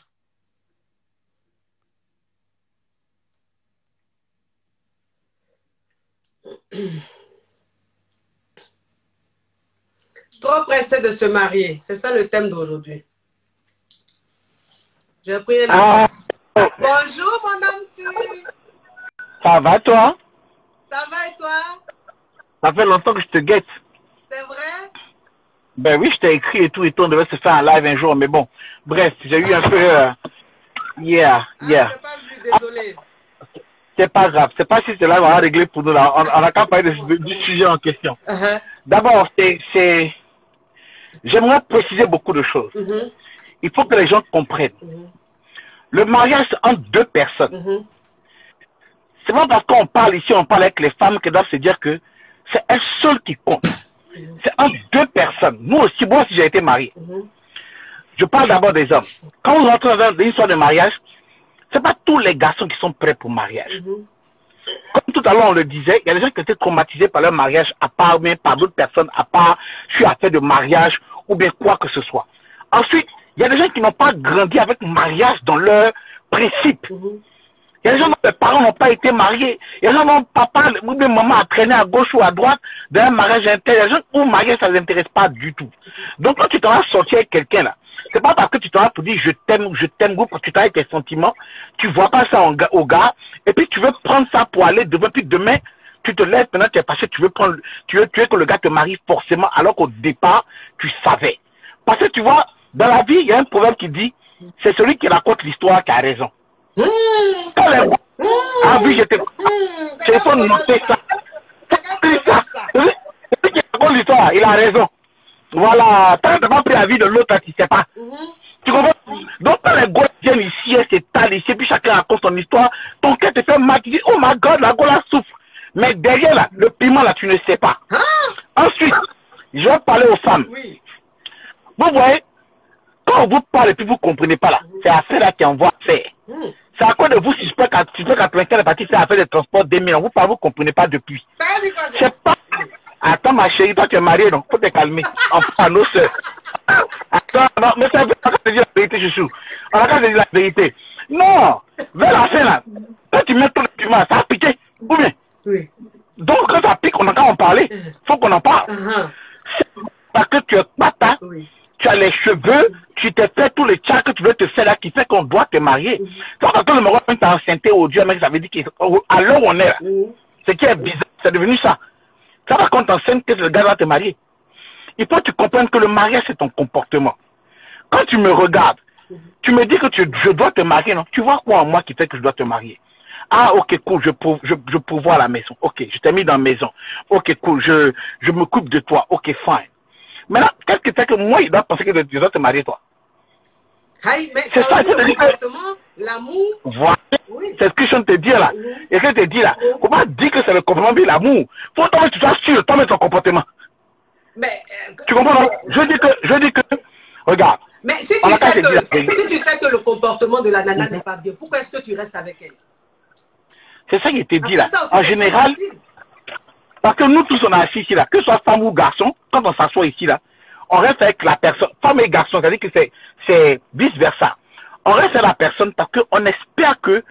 Trop pressé de se marier, c'est ça le thème d'aujourd'hui. J'ai pris Bonjour mon âme sûre. Ça va toi? Ça va et toi? Ça fait longtemps que je te guette. C'est vrai? Ben oui, je t'ai écrit et tout, on devait se faire un live un jour, mais bon, bref, j'ai eu un peu... Yeah. J'ai pas vu, désolé. C'est pas grave, c'est pas si c'est là qu'on va régler pour nous là, on a qu'à parler du sujet en question. D'abord, j'aimerais préciser beaucoup de choses. Il faut que les gens comprennent. Le mariage, c'est entre deux personnes. C'est pas parce qu'on parle ici, on parle avec les femmes qui doivent se dire que c'est un seul qui compte. C'est entre deux personnes. Moi aussi j'ai été marié. Je parle d'abord des hommes. Quand on rentre dans une histoire de mariage, c'est pas tous les garçons qui sont prêts pour le mariage. Comme tout à l'heure on le disait, il y a des gens qui étaient traumatisés par leur mariage, à part même par d'autres personnes, à part je suis affaire de mariage ou bien quoi que ce soit. Ensuite, il y a des gens qui n'ont pas grandi avec le mariage dans leur principe. Il y a des gens dont les parents n'ont pas été mariés. Il y a des gens dont papa ou bien maman a traîné à gauche ou à droite dans un mariage interne. Il y a des gens où le mariage, ça ne les intéresse pas du tout. Donc quand tu t'en vas sortir avec quelqu'un là, c'est pas parce que tu t'en vas pour dire je t'aime, parce que tu t'en vas avec tes sentiments, tu vois pas ça au gars, et puis tu veux prendre ça pour aller devant, puis demain, tu te lèves, maintenant tu es passé, tu veux que le gars te marie forcément, alors qu'au départ, tu savais. Parce que tu vois, dans la vie, il y a un proverbe qui dit, c'est celui qui raconte l'histoire qui a raison. Quand les gars, ah oui, j'ai faut noter ça. Celui qui raconte l'histoire, il a raison. Voilà, tant que tu n'as pas pris la vie de l'autre, tu ne sais pas. Tu comprends? Donc, quand les gars viennent ici, elles s'étalent ici, puis chacun raconte son histoire, ton cœur te fait mal, tu dis, oh my god, la gola souffre. Mais derrière, là, le piment, là, tu ne sais pas. Ensuite, je vais parler aux femmes. Vous voyez, quand on vous parle et puis vous ne comprenez pas, là, c'est après là qui envoie faire. C'est à quoi de vous, si je peux qu'à 25 ans, partie faire affaire de transport des millions, vous ne comprenez pas depuis. C'est pas... Attends, ma chérie, toi, tu es mariée, donc faut te calmer. Enfin, nos soeurs. Attends, non, mais c'est un peu quand tu dis la vérité, chouchou. On a quand tu dis la vérité. Non, vers la fin là, quand tu mets ton document, ça a piqué. Ou bien? Oui. Donc quand ça pique, on a qu'à en parler. Faut qu'on en parle. Parce que tu es pata, tu as les cheveux, tu t'es fait tous les tchats que tu veux te faire là, qui fait qu'on doit te marier. Donc quand le Maroc est enceinte au Dieu, mec, ça veut dire qu'à l'heure où on est là, ce qui est bizarre, c'est devenu ça. Ça va quand t'enceinte que le gars va te marier. Il faut que tu comprennes que le mariage, c'est ton comportement. Quand tu me regardes, tu me dis que je dois te marier, non? Tu vois quoi en moi qui fait que je dois te marier? Ah, ok, cool, je pourvois la maison. Ok, je t'ai mis dans la maison. Ok, cool, je m'occupe de toi. Ok, fine. Maintenant, qu'est-ce qui fait que moi, il doit penser que je dois te marier, toi? C'est ça, c'est le comportement, l'amour. Voilà. Oui. C'est ce que je te dis là. Et ce que je te dis là, comment dire que c'est le comportement et l'amour? Faut que tu sois sûr de toi et ton comportement. Mais, tu comprends? Je dis que, regarde. Mais si tu sais que le comportement de la nana n'est pas bien, pourquoi est-ce que tu restes avec elle? C'est ça qui était dit là. En général, parce que nous tous on est assis ici là, que ce soit femme ou garçon, quand on s'assoit ici là, on reste avec la personne, femme et garçon, c'est-à-dire que c'est vice versa. On reste avec la personne parce qu'on espère que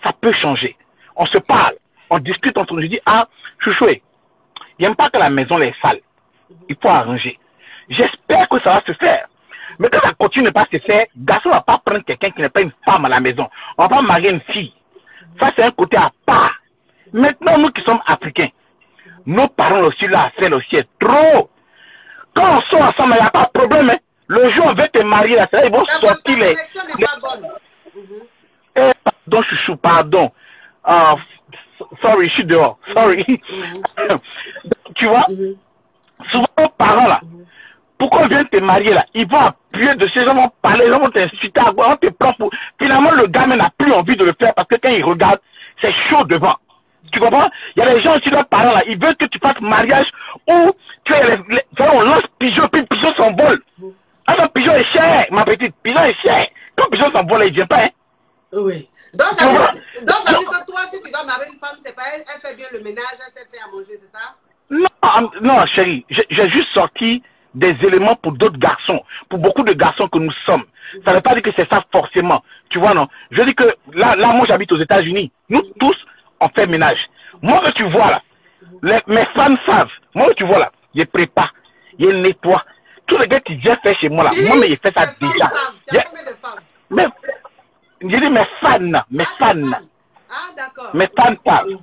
ça peut changer. On se parle, on discute entre nous, je dis, ah, chouchoué, il n'aime pas que la maison est sale. Il faut arranger. J'espère que ça va se faire. Mais quand ça continue de ne pas se faire, garçon ne va pas prendre quelqu'un qui n'est pas une femme à la maison. On ne va pas marier une fille. Ça, c'est un côté à part. Maintenant, nous qui sommes africains, nos parents aussi, là, celle aussi est trop. Quand on sort ensemble, il n'y a pas de problème. Hein. Le jour où on veut te marier, là, ils vont sortir les... Pardon, chouchou, pardon. Sorry, je suis dehors. Sorry. Tu vois, souvent, nos parents, là, pourquoi on vient te marier, là, ils vont appuyer dessus, ils vont parler, ils vont t'insulter, on te prend pour... Finalement, le gars n'a plus envie de le faire parce que quand il regarde, c'est chaud devant. Tu comprends? Il y a des gens aussi, leurs parents, là, ils veulent que tu fasses mariage où tu es on lance pigeon, puis le pigeon s'envole. Ah non, pigeon est cher, ma petite, pigeon est cher. Quand le pigeon s'envole, il ne vient pas, hein? Oui. Donc, ça veut dire que toi, si tu dois marier une femme, c'est pas elle, elle fait bien le ménage, elle sait faire à manger, c'est ça? Non, non, chérie, j'ai juste sorti des éléments pour d'autres garçons, pour beaucoup de garçons que nous sommes. Ça ne veut pas dire que c'est ça forcément. Tu vois, non? Je dis que là moi, j'habite aux États-Unis. Nous tous, on fait ménage. Moi, que tu vois là, mes fans savent. Moi, que tu vois là, je prépare, je nettoie. Tous les gars qui viennent faire chez moi là, moi, mais je fais ça déjà. Mais, je dis mes fans. Ah, d'accord. Mes fans savent.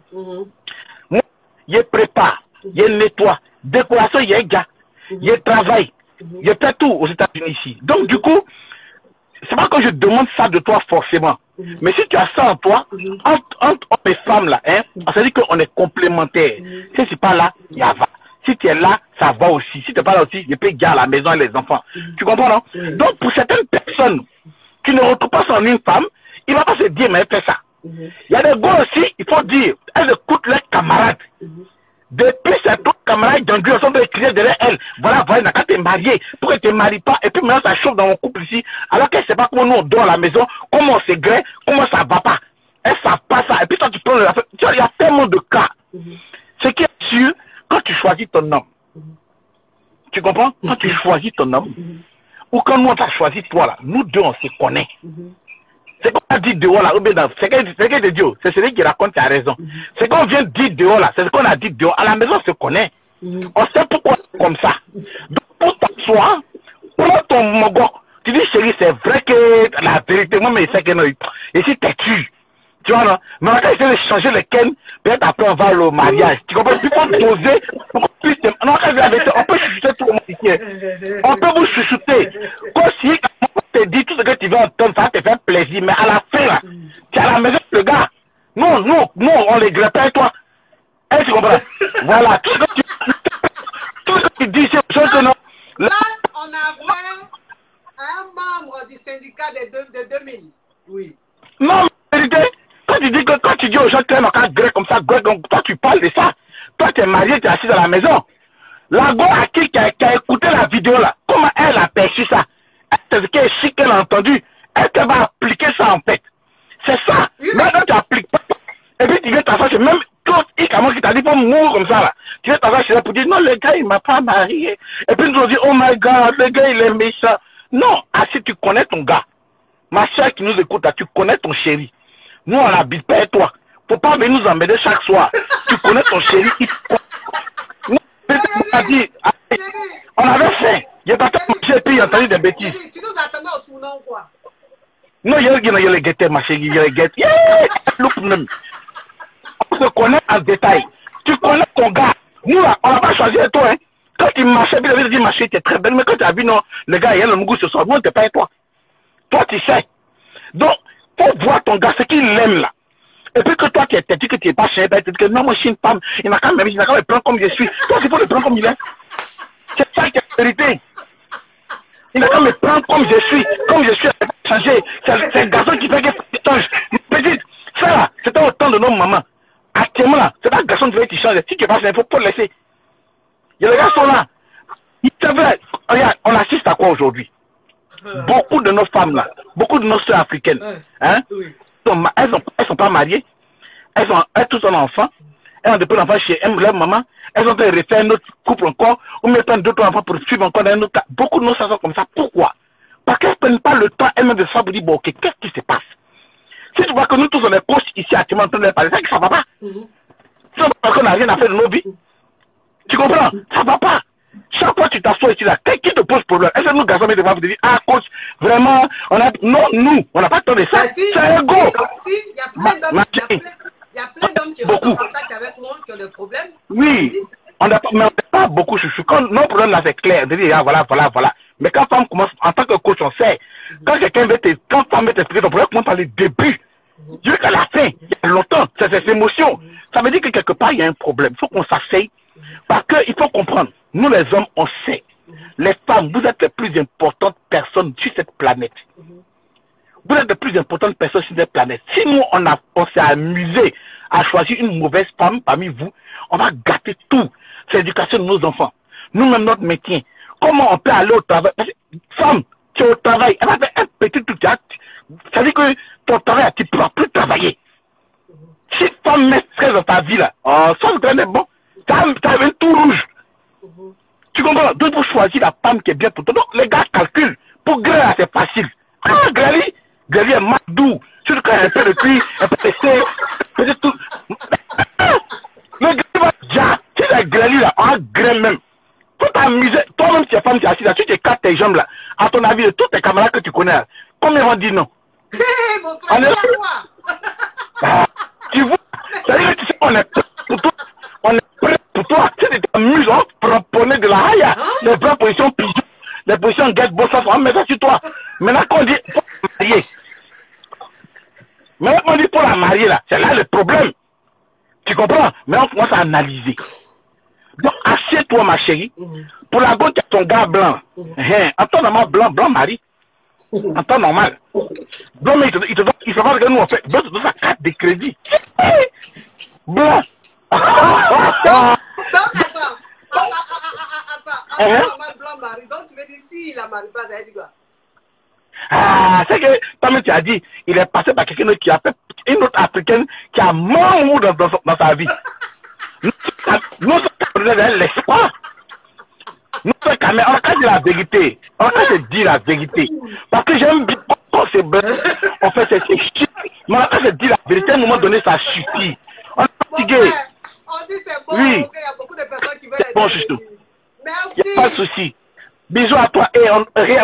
Moi, je prépare, je nettoie. Décoration, il y a un gars. Je travaille. Je fais tout aux États-Unis ici. Donc, du coup, c'est pas que je demande ça de toi forcément. Mais si tu as ça en toi, entre les femmes là, hein, ça veut dire qu'on est complémentaires. Si tu n'es pas là, il y a va. Si tu es là, ça va aussi. Si tu n'es pas là aussi, je peux garder la maison et les enfants. Tu comprends, non? Donc, pour certaines personnes qui ne retrouvent pas ça en une femme, il ne va pas se dire, mais elle fait ça. Il y a des gars aussi, il faut dire, elles écoutent leurs camarades. Depuis ces autres camarades d'Andrew sont des crier derrière elle. Voilà, quand tu es marié, pourquoi tu ne te maries pas? Et puis maintenant, ça chauffe dans mon couple ici. Alors qu'elle ne sait pas comment nous on dort à la maison, comment on se grée, comment ça va pas. Elle ne sait pas ça. Et puis toi, tu prends la... Tu vois, il y a tellement de cas. Ce qui est sûr, quand tu choisis ton homme, tu comprends? Quand tu choisis ton homme, ou quand nous on t'a choisi toi là, nous deux on se connaît. C'est qu'on a dit dehors là, c'est quelqu'un de Dieu, c'est celui qui raconte, tu as raison. C'est qu'on vient dire dehors là, c'est ce qu'on a dit dehors. À la maison, on se connaît. On sait pourquoi c'est comme ça. Donc, pour t'asseoir, prends ton mogo. Tu dis, chérie, c'est vrai que la vérité, moi, mais c'est que non. Et si t'es tu vois, non? Mais on va essayer de changer le ken, peut-être après on va au mariage. Tu comprends? Puis faut doser, pour qu'on puisse non, on peut chuchoter tout le monde ici. On peut vous chuchoter. Comme si, on te dit tout ce que tu veux entendre, ça te fait plaisir. Mais à la fin, là, tu es à la maison, le gars. Non, on les grappe, toi. Tu comprends? Voilà. Tout ce que tu dis, c'est chose que non. Là, on a fait un membre du syndicat de 2000. Oui. Non, mais vérité. Quand tu dis aux gens que tu es un grec comme ça, toi tu parles de ça. Toi tu es marié, tu es assis à la maison. La go à qui a écouté la vidéo là, comment elle a perçu ça? C'est ce qu'elle chic qu'elle a entendu. Elle va appliquer ça en fait. C'est ça. Maintenant tu n'appliques pas. Et puis tu viens t'asseoir chez même toi, comment qui t'a dit pour mourir comme ça là. Tu viens t'asseoir chez elle pour dire non, le gars il m'a pas marié. Et puis nous on dit oh my god, le gars il est méchant. Non, ah, si tu connais ton gars, ma soeur qui nous écoute, là, tu connais ton chéri. Nous, on n'habite pas avec toi. Faut pas venir nous embêter chaque soir. Tu connais ton chéri. On avait faim. Il est parti manger et puis il a entendu des bêtises. Tu nous attendais au tournant ou quoi? Non, il y a les guetteurs, ma chérie. Il y a les guetteurs. On se connaît en détail. Tu connais ton gars. Nous, là, on n'a pas choisi toi. Hein. Quand il marchait, il avait dit, ma chérie, tu es très belle. Mais quand tu as vu, non, le gars, il y a le goût ce soir. Nous, on n'était pas avec toi. Toi, tu sais. Donc, faut voir ton gars, ce qu'il aime là. Et puis que toi, tu es têtu, que tu n'es pas chien, tu dis que non, moi, je suis une femme. Il n'a qu'à me prendre comme je suis. Toi, il faut le prendre comme il est. C'est ça qui est la vérité. Il n'a qu'à me prendre comme je suis. Comme je suis, il n'a pas changé. C'est un garçon qui fait que tu changes. Petite, ça là, c'était au temps de nos mamans. Actuellement là, c'est un garçon qui veut que tu changes. Si tu passes, il faut pas le laisser. Il y a des garçons là. Regarde, on assiste à quoi aujourd'hui? Beaucoup de nos femmes là, beaucoup de nos soeurs africaines, hein, elles sont pas mariées, elles tous un enfant, elles ont depuis l'enfant chez leur maman, elles ont refait un autre couple encore, ou même prendre d'autres enfants pour suivre encore un autre cas. Beaucoup de nos soeurs sont comme ça. Pourquoi? Parce qu'elles ne prennent pas le temps elles-mêmes de se faire pour dire, bon, ok, qu'est-ce qui se passe? Si tu vois que nous tous on est coach ici à en train de parler, c'est que ça va pas. Ça va qu'on n'a rien à faire de nos vies. Tu comprends? Ça va pas. Chaque fois que tu t'assois ici là, qui te pose problème? Est-ce que nous, garçons, mais devant vous dire, ah, coach, vraiment, non, nous, on n'a pas tant de ça. C'est un go. Si, il y a plein d'hommes qui rentrent en contact avec moi qui ont des problèmes. Oui, on n'a pas beaucoup chouchou. Quand nos problèmes là, c'est clair, de dire, ah, voilà. Mais quand femme commence, en tant que coach, on sait, quand quelqu'un veut t'expliquer ton problème, commence par le début. Jusqu'à la fin, il y a longtemps, c'est ces émotions. Ça veut dire que quelque part, il y a un problème. Il faut qu'on s'asseye. Parce qu'il faut comprendre, nous les hommes, on sait. Les femmes, vous êtes les plus importantes personnes sur cette planète. Vous êtes les plus importantes personnes sur cette planète. Si nous, on s'est amusé à choisir une mauvaise femme parmi vous, on va gâter tout. C'est l'éducation de nos enfants. Nous-mêmes, notre métier. Comment on peut aller au travail? Parce que, femme, tu es au travail, elle va faire un petit truc. Ça veut dire que ton travail, tu ne pourras plus travailler. Si femme met stress dans ta vie, là, ça, c'est bon. Tu as tout rouge. Tu comprends? Donc, il faut choisir la femme qui est bien pour toi. Donc, les gars calculent. Pour Gré, c'est facile. Ah, Gré est madou. Surtout quand il y a un peu de cuir, un peu de C, peut-être tout. Le Gré va déjà. Tu sais, Gré, là, en Gré même. Faut t'amuser. Toi-même, si tu es femme, tu es assise là, tu t'écartes tes jambes là. À ton avis, de tous tes camarades que tu connais là, combien vont dire non? Hé, mon frère, tu vois? Ça veut dire que tu sais, on est prêt pour toi. On est prêt pour toi. Tu sais, tu t'amuses, on proposer de la haya. Les vraies positions pigeons, les positions get-boss, on va mettre ça sur toi. Maintenant qu'on dit pour la marier. Maintenant qu'on dit pour la marier là, c'est là le problème. Tu comprends? Mais on commence à analyser. Donc, assieds-toi, ma chérie. Pour la gauche, tu as ton gars blanc. En temps normal, blanc mari. En temps normal. Blanc, mais il se passe que nous, on fait. Blanc, tu sa carte de crédit. Blanc. Attends. Blanc mari. Donc, tu veux dire, si il a marié pas, ça veut dire quoi? Ah, c'est que, comme tu as dit, il est passé par quelqu'un qui a fait une autre africaine qui a mort dans sa vie. Nous sommes l'espoir. Nous sommes quand même, on a qu'à dire la vérité. On a qu'à se dire la vérité. Parce que j'aime bien quand c'est blanc, on fait ces chiffres. Mais on a qu'à se dire la vérité, à un moment donné, ça suffit. On est fatigué. On dit c'est bon, oui. Okay, il y a beaucoup de personnes qui veulent être. Bon, juste. Merci. Il n'y a pas de souci. Bisous à toi. Et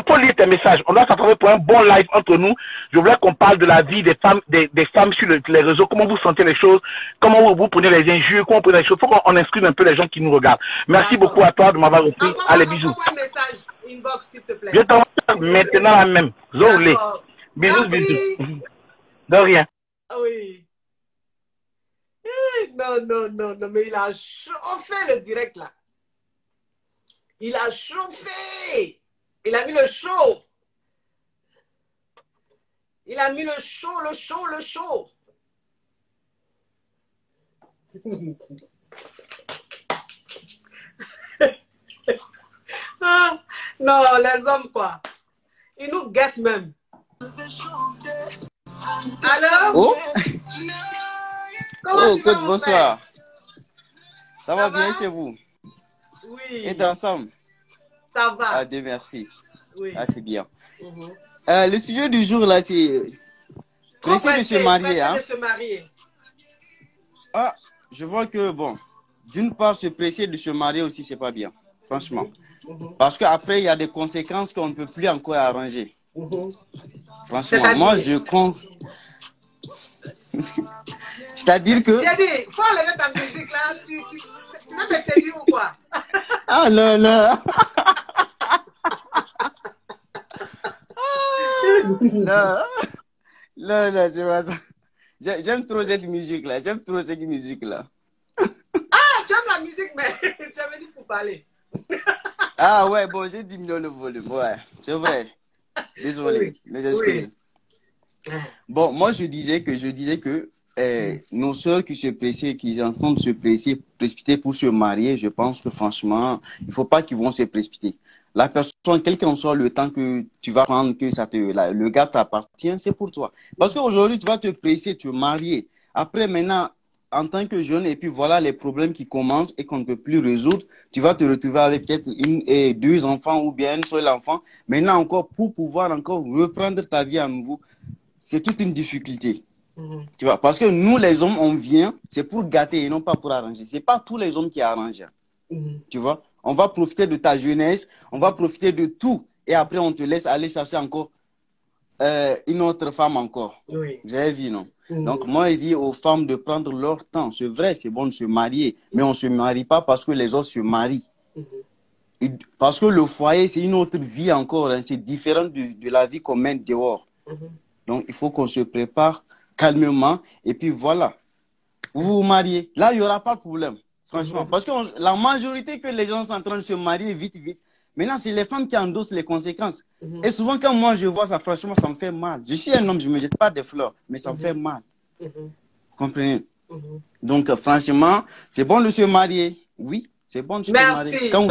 pour lire tes messages, on doit s'attendre pour un bon live entre nous. Je voulais qu'on parle de la vie des femmes sur les réseaux, comment vous sentez les choses, comment vous prenez les injures, comment vous prenez les choses. Il faut qu'on inscrive un peu les gens qui nous regardent. Merci beaucoup à toi de m'avoir repris. Allez, bisous. Envoie un message, inbox, s'il te plaît. Je t'envoie maintenant la même. Zoulé. Bisous, bisous. De rien. Oui. Non, mais il a chauffé le direct là. Il a chauffé. Il a mis le chaud. Il a mis le chaud. Ah, non, les hommes quoi. Ils nous guettent même. Alors? Oh, Comment tu vas, mon bonsoir. frère? Ça va bien chez vous? Oui. Et d'ensemble? Ça va. Ah, Dieu merci. Oui. Ah, c'est bien. Le sujet du jour, là, c'est pressé de se marier. Hein? De se marier. Ah, je vois que, bon, d'une part, se presser de se marier aussi, c'est pas bien, franchement. Parce qu'après, il y a des conséquences qu'on ne peut plus encore arranger. Franchement, moi, je compte. C'est-à-dire que... J'ai dit, il faut enlever ta musique là, tu veux me séduire ou quoi? Ah non, non. Non, non, non, c'est pas ça. J'aime trop cette musique-là. J'aime trop cette musique-là. Ah, tu aimes la musique, mais tu avais dit pour parler. Ah ouais, bon, j'ai diminué le volume. Ouais, c'est vrai. Désolé. Mais excusez. Bon, moi, je disais que nos sœurs qui se pressaient, qui entendent se précipiter pour se marier, je pense que franchement, il ne faut pas qu'ils vont se précipiter. La personne, quel qu'en soit le temps que tu vas prendre, que le gars t'appartient, c'est pour toi. Parce qu'aujourd'hui, tu vas te presser, te marier. Après, maintenant, en tant que jeune, et puis voilà les problèmes qui commencent et qu'on ne peut plus résoudre, tu vas te retrouver avec peut-être une et deux enfants ou bien un seul enfant. Maintenant encore, pour pouvoir encore reprendre ta vie à nouveau, c'est toute une difficulté. Tu vois, parce que nous, les hommes, on vient, c'est pour gâter et non pas pour arranger. C'est pas tous les hommes qui arrangent. Tu vois, on va profiter de ta jeunesse, on va profiter de tout. Et après, on te laisse aller chercher encore une autre femme encore. Vous avez vu, non? Donc, moi, je dis aux femmes de prendre leur temps. C'est vrai, c'est bon de se marier, mais on ne se marie pas parce que les autres se marient. Parce que le foyer, c'est une autre vie encore. Hein. C'est différent de la vie qu'on mène dehors. Donc, il faut qu'on se prépare calmement. Et puis, voilà. Vous vous mariez. Là, il n'y aura pas de problème. Franchement. Parce que la majorité que les gens sont en train de se marier vite, vite. Maintenant, c'est les femmes qui endossent les conséquences. Et souvent, quand moi, je vois ça, franchement, ça me fait mal. Je suis un homme, je ne me jette pas des fleurs, mais ça me fait mal. Vous comprenez? Donc, franchement, c'est bon de se marier. Oui, c'est bon de se marier. Quand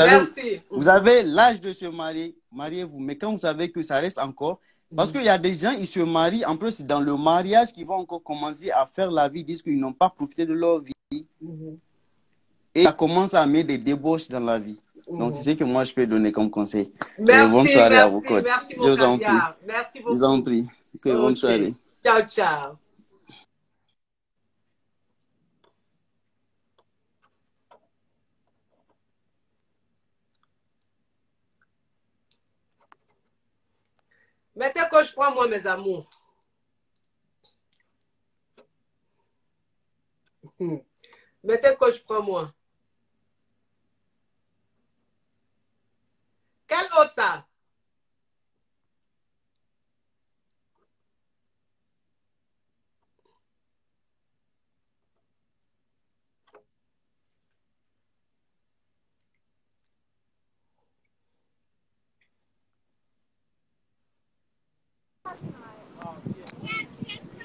vous avez l'âge de se marier, mariez-vous. Mais quand vous savez que ça reste encore, parce qu'il y a des gens, ils se marient, en plus, dans le mariage, qui vont encore commencer à faire la vie, ils disent qu'ils n'ont pas profité de leur vie. Et ça commence à mettre des débauches dans la vie. Donc, c'est ce que moi, je peux donner comme conseil. Merci, bonne soirée à vous, coach. Merci, je vous en prie. Merci beaucoup. Je vous en prie. Bonne soirée. Ciao, ciao. Mettez coach, prends-moi mes amours. Mettez coach, prends-moi. Quel autre ça?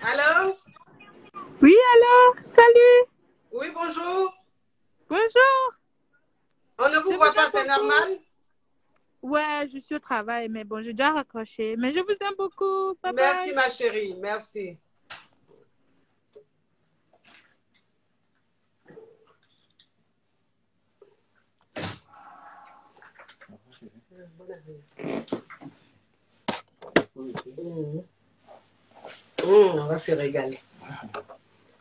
Allô? Oui, allô? Salut. Oui, bonjour. Bonjour. On ne vous voit pas, c'est normal? Ouais, je suis au travail, mais bon, j'ai déjà raccroché. Mais je vous aime beaucoup. Bye merci, bye. Ma chérie. Merci. On va se régaler.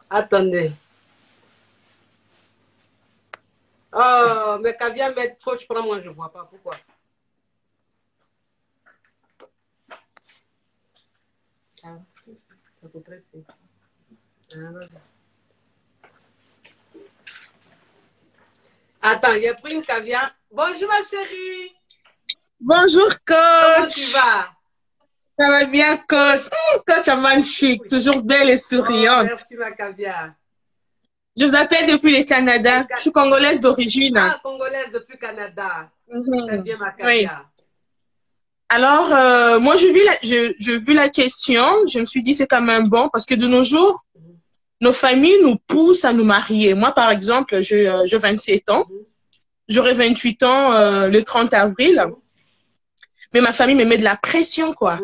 Attendez. Oh, mais Caviar, mettre coach, prends-moi, je ne vois pas. Pourquoi? Ah, ça peut presser. Attends, j'ai pris une Caviar. Bonjour, ma chérie. Bonjour, coach. Comment tu vas? Ça va bien, coach. Coach magnifique, toujours belle et souriante. Oh, merci, ma Caviar. Je vous appelle depuis le Canada. Je suis congolaise d'origine. Ah, congolaise depuis Canada. C'est bien, ma Caviar. Oui. Alors, moi, je vu la question. Je me suis dit, c'est quand même bon parce que de nos jours, nos familles nous poussent à nous marier. Moi, par exemple, j'ai 27 ans. J'aurai 28 ans le 30 avril. Mais ma famille me met de la pression, quoi.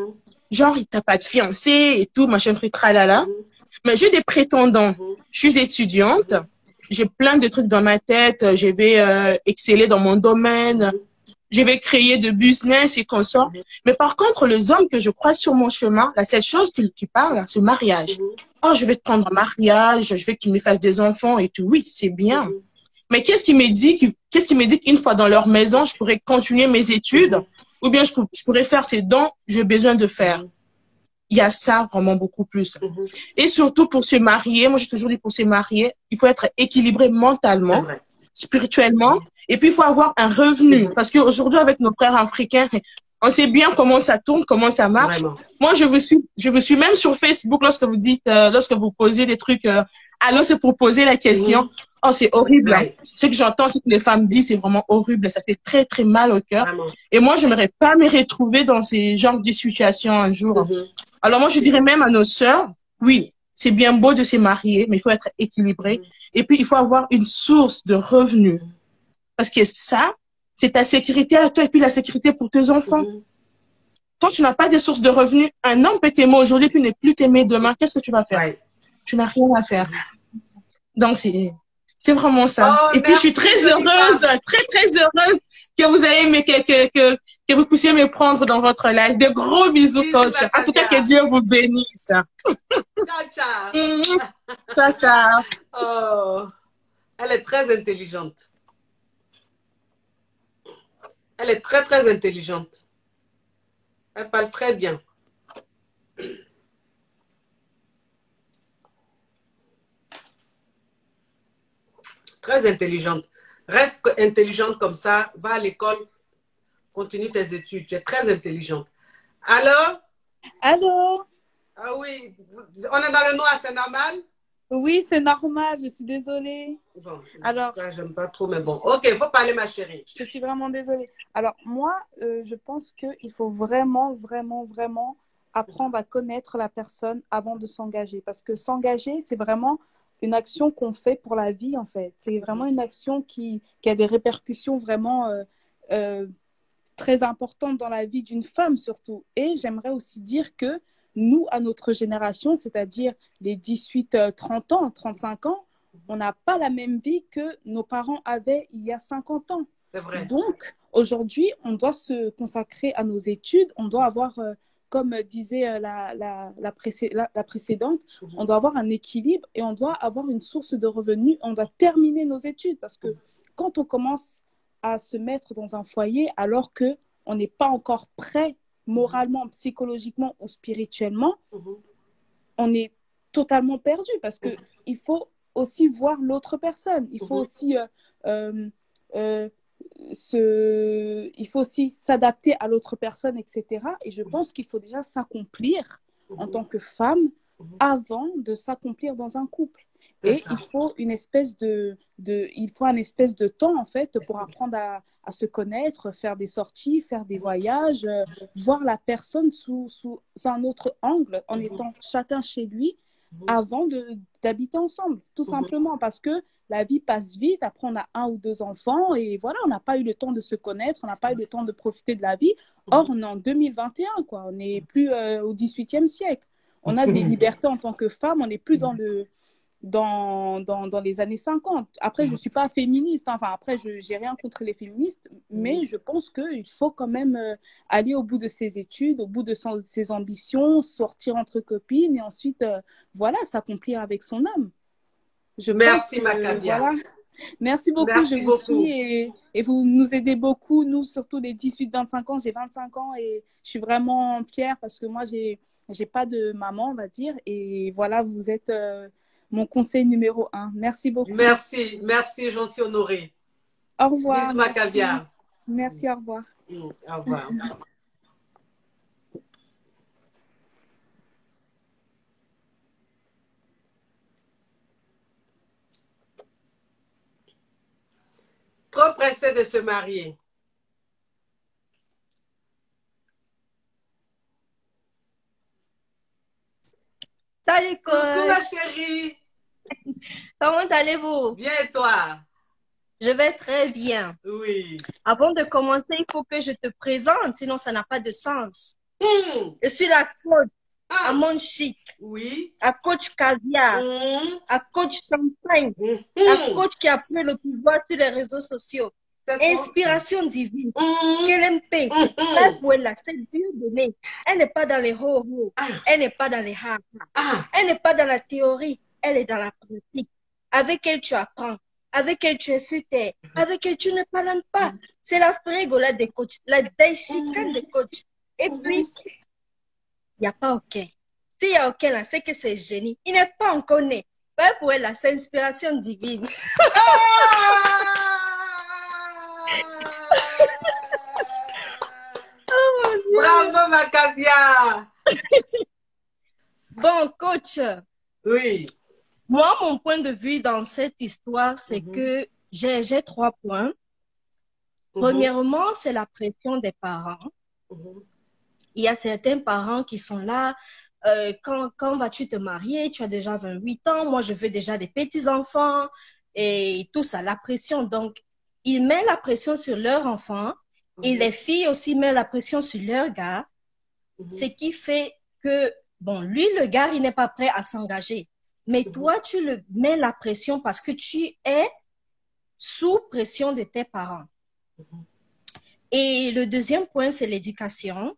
Genre, t'as pas de fiancé et tout, machin truc, tralala. Mais j'ai des prétendants. Je suis étudiante. J'ai plein de trucs dans ma tête. Je vais exceller dans mon domaine. je vais créer de business et consorts. Mais par contre, les hommes que je croise sur mon chemin, la seule chose qui parle, c'est mariage. Oh, je vais te prendre un mariage, je veux que tu me fasses des enfants et tout. Oui, c'est bien. Mais qu'est-ce qui me dit qu'une fois dans leur maison, je pourrais continuer mes études ou bien je pourrais faire ces dons que j'ai besoin de faire? Il y a ça vraiment beaucoup plus. Et surtout pour se marier, moi j'ai toujours dit pour se marier, il faut être équilibré mentalement, spirituellement, et puis il faut avoir un revenu. Parce qu'aujourd'hui, avec nos frères africains, on sait bien comment ça tourne, comment ça marche. Vraiment. Moi, je vous suis même sur Facebook lorsque vous dites, lorsque vous posez des trucs, allô, c'est pour poser la question. Oh, c'est horrible. Hein. Ce que j'entends, ce que les femmes disent, c'est vraiment horrible. Ça fait très, très mal au cœur. Et moi, je n'aimerais pas me retrouver dans ces genres de situations un jour. Alors moi, je dirais même à nos sœurs, oui, c'est bien beau de se marier, mais il faut être équilibré. Et puis, il faut avoir une source de revenus. Parce que ça, c'est ta sécurité à toi et puis la sécurité pour tes enfants. Quand tu n'as pas de source de revenus, un homme peut t'aimer aujourd'hui puis ne plus t'aimer demain. Qu'est-ce que tu vas faire? Tu n'as rien à faire. Donc, c'est vraiment ça. Oh, et puis, je suis très heureuse, très heureuse que vous ayez aimé, que vous puissiez me prendre dans votre live. De gros bisous, coach. En tout cas, que Dieu vous bénisse. Ciao, ciao. Ciao, ciao. Oh, elle est très intelligente. Elle est très, très intelligente. Elle parle très bien. Très intelligente. Reste intelligente comme ça. Va à l'école. Continue tes études. Tu es très intelligente. Allô? Allô? Ah oui. On est dans le noir, c'est normal? Oui, c'est normal. Je suis désolée. Bon, alors, ça, j'aime pas trop, mais bon. Ok, il faut parler, ma chérie. Je suis vraiment désolée. Alors, moi, je pense qu'il faut vraiment, vraiment, vraiment apprendre à connaître la personne avant de s'engager. Parce que s'engager, c'est vraiment une action qu'on fait pour la vie, en fait. C'est vraiment une action qui a des répercussions vraiment très importantes dans la vie d'une femme, surtout. Et j'aimerais aussi dire que nous, à notre génération, c'est-à-dire les 18-30 ans, 35 ans, on n'a pas la même vie que nos parents avaient il y a 50 ans. C'est vrai. Donc, aujourd'hui, on doit se consacrer à nos études, on doit avoir... comme disait la précédente, on doit avoir un équilibre et on doit avoir une source de revenus. On doit terminer nos études parce que quand on commence à se mettre dans un foyer alors qu'on n'est pas encore prêt moralement, psychologiquement ou spirituellement, on est totalement perdu parce qu'il faut aussi voir l'autre personne. Il faut aussi... il faut aussi s'adapter à l'autre personne, etc. Et je pense qu'il faut déjà s'accomplir en tant que femme avant de s'accomplir dans un couple. Et il faut un espèce de temps, en fait, pour apprendre à se connaître, faire des sorties, faire des voyages, voir la personne sous un autre angle, en étant chacun chez lui, avant d'habiter ensemble, tout simplement, parce que la vie passe vite, après on a 1 ou 2 enfants et voilà, on n'a pas eu le temps de se connaître, on n'a pas eu le temps de profiter de la vie. Or, on est en 2021, quoi. On n'est plus au 18e siècle. On a des libertés en tant que femme, on n'est plus dans les années 50. Après, je ne suis pas féministe, hein. Enfin, après, je n'ai rien contre les féministes, mais je pense qu'il faut quand même aller au bout de ses études, au bout de ses ambitions, sortir entre copines et ensuite, voilà, s'accomplir avec son homme. Merci, Macabia. Voilà. Merci beaucoup, Merci je vous beaucoup. suis et vous nous aidez beaucoup, nous, surtout les 18-25 ans. J'ai 25 ans et je suis vraiment fière parce que moi, j'ai pas de maman, on va dire. Et voilà, vous êtes mon conseil numéro 1. Merci beaucoup. Merci, j'en suis honorée. Au revoir. Bisous, Macabia. Merci, au revoir. Au revoir. Trop pressé de se marier. Salut, coach. Coucou, ma chérie. Comment allez-vous? Bien, et toi? Je vais très bien. Oui. Avant de commencer, il faut que je te présente, sinon ça n'a pas de sens. Je suis la coach à Monde Chic. Oui. À coach Caviar. À coach Champagne. À coach qui a pris le pouvoir sur les réseaux sociaux. Inspiration divine. Qu'elle aime paix. C'est Dieu donné. Elle n'est pas dans les ho-ho. Elle n'est pas dans les ha-ha. Elle n'est pas dans la théorie. Elle est dans la pratique. Avec elle, tu apprends. Avec elle, tu es sur terre. Avec elle, tu ne parles pas. C'est la frégola des coachs. La déchicane des coachs. Et puis, il n'y a pas aucun. S'il y a aucun là, c'est que c'est génie. Il n'est pas encore né. Pas pour elle, là, c'est inspiration divine. Bravo, Macavia. Bon, coach. Oui. Moi, mon point de vue dans cette histoire, c'est que j'ai 3 points. Premièrement, c'est la pression des parents. Il y a certains parents qui sont là. Quand vas-tu te marier? Tu as déjà 28 ans. Moi, je veux déjà des petits-enfants. Et tout ça, la pression. Donc, ils mettent la pression sur leurs enfants. Et les filles aussi mettent la pression sur leurs gars. Ce qui fait que, bon, lui, le gars, il n'est pas prêt à s'engager. Mais toi, tu le mets la pression parce que tu es sous pression de tes parents. Et le deuxième point, c'est l'éducation.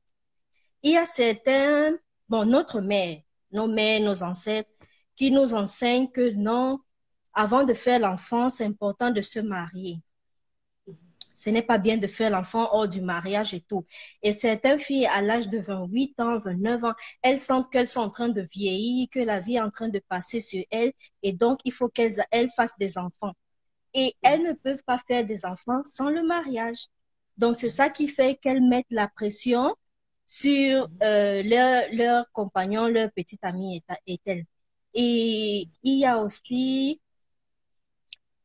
Il y a certains, bon, notre mère, nos mères, nos ancêtres, qui nous enseignent que non, avant de faire l'enfant, c'est important de se marier. Ce n'est pas bien de faire l'enfant hors du mariage et tout. Et certaines filles, à l'âge de 28 ans, 29 ans, elles sentent qu'elles sont en train de vieillir, que la vie est en train de passer sur elles. Et donc, il faut qu'elles fassent des enfants. Et elles ne peuvent pas faire des enfants sans le mariage. Donc, c'est ça qui fait qu'elles mettent la pression sur leur compagnon, leur petite amie et tel. Et il y a aussi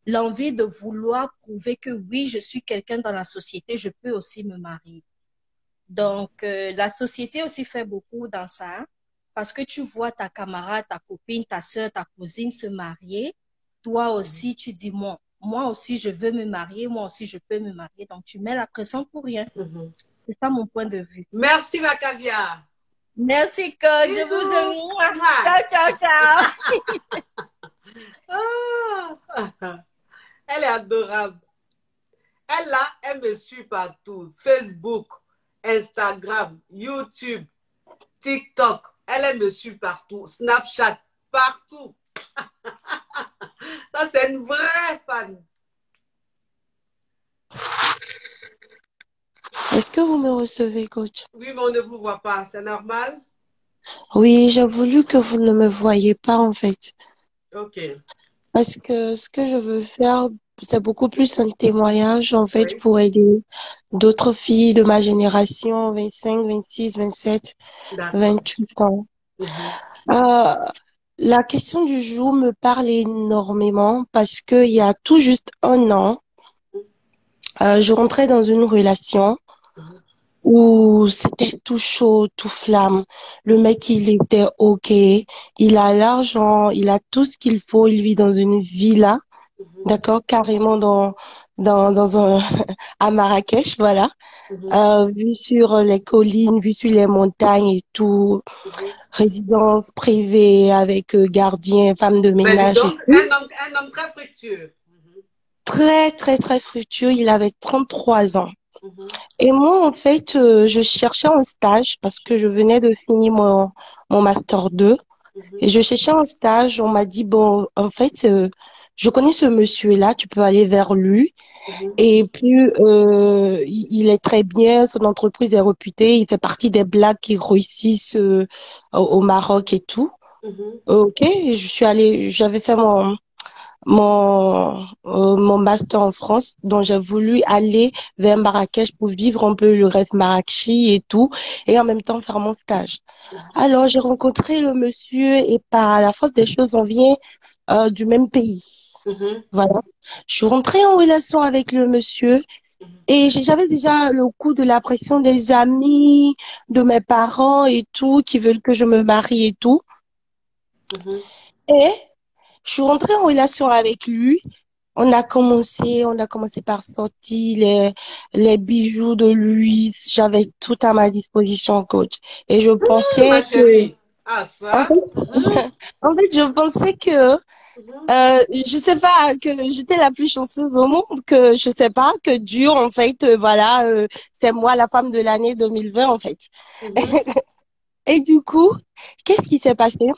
l'envie de vouloir prouver que oui, je suis quelqu'un dans la société, je peux aussi me marier. Donc, la société aussi fait beaucoup dans ça, parce que tu vois ta camarade, ta copine, ta soeur, ta cousine se marier. Toi aussi, tu dis, moi aussi, je veux me marier, moi aussi, je peux me marier. Donc, tu mets la pression pour rien. C'est ça mon point de vue. Merci, Macavia. Merci, coach. Je vous aime. Ciao, ciao, ciao. Elle est adorable. Elle, là, elle me suit partout. Facebook, Instagram, YouTube, TikTok. Elle me suit partout. Snapchat, partout. Ça, c'est une vraie fan. Est-ce que vous me recevez, coach? Oui, mais on ne vous voit pas. C'est normal? Oui, j'ai voulu que vous ne me voyiez pas, en fait. Ok. Parce que ce que je veux faire, c'est beaucoup plus un témoignage, en fait, pour aider d'autres filles de ma génération, 25, 26, 27, 28 ans. La question du jour me parle énormément parce qu'il y a tout juste 1 an, je rentrais dans une relation où c'était tout chaud, tout flamme. Le mec, il était OK. Il a l'argent, il a tout ce qu'il faut. Il vit dans une villa, d'accord, carrément dans un, à Marrakech, voilà. Vue sur les collines, vue sur les montagnes et tout. Résidence privée avec gardien, femme de ménage. Donc, un homme très fructueux. Très, très, très fructueux. Il avait 33 ans. Et moi, en fait, je cherchais un stage parce que je venais de finir mon Master 2. Et je cherchais un stage. On m'a dit, bon, en fait, je connais ce monsieur-là, tu peux aller vers lui. Et puis, il est très bien, son entreprise est réputée, il fait partie des blagues qui réussissent au Maroc et tout. Ok, je suis allée, j'avais fait mon master en France, donc j'ai voulu aller vers Marrakech pour vivre un peu le rêve marrakchi et tout, et en même temps faire mon stage. Alors, j'ai rencontré le monsieur et par la force des choses, on vient du même pays. Voilà. Je suis rentrée en relation avec le monsieur et j'avais déjà le coup de la pression des amis, de mes parents et tout, qui veulent que je me marie et tout. Et je suis rentrée en relation avec lui. On a commencé par sortir les bijoux de lui. J'avais tout à ma disposition, coach. Et je pensais que... Ah, En ça. fait, en fait, je pensais que, je sais pas, que j'étais la plus chanceuse au monde, que je sais pas, que Dieu, en fait, voilà, c'est moi la femme de l'année 2020, en fait. Et du coup, qu'est-ce qui s'est passé?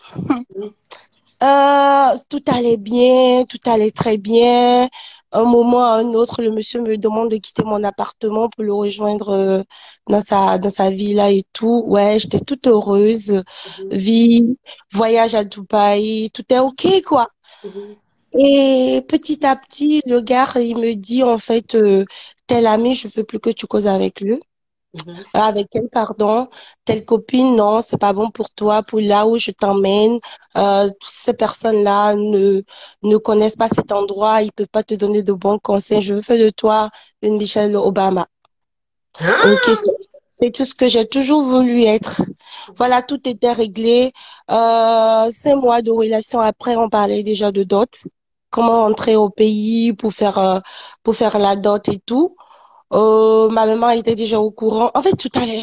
Tout allait bien, tout allait très bien. Un moment à un autre, le monsieur me demande de quitter mon appartement pour le rejoindre dans sa villa et tout. Ouais, j'étais toute heureuse. Vie, voyage à Dubaï, tout est OK, quoi. Et petit à petit, le gars, il me dit, en fait, tel ami, je veux plus que tu causes avec lui. Avec elle, pardon, telle copine, non, c'est pas bon pour toi, pour là où je t'emmène. Ces personnes-là ne connaissent pas cet endroit, ils peuvent pas te donner de bons conseils. Je veux faire de toi une Michelle Obama. Ok, c'est tout ce que j'ai toujours voulu être. Voilà, tout était réglé. 5 mois de relation après, on parlait déjà de dot. Comment entrer au pays pour faire la dot et tout. Ma maman était déjà au courant. En fait, tout allait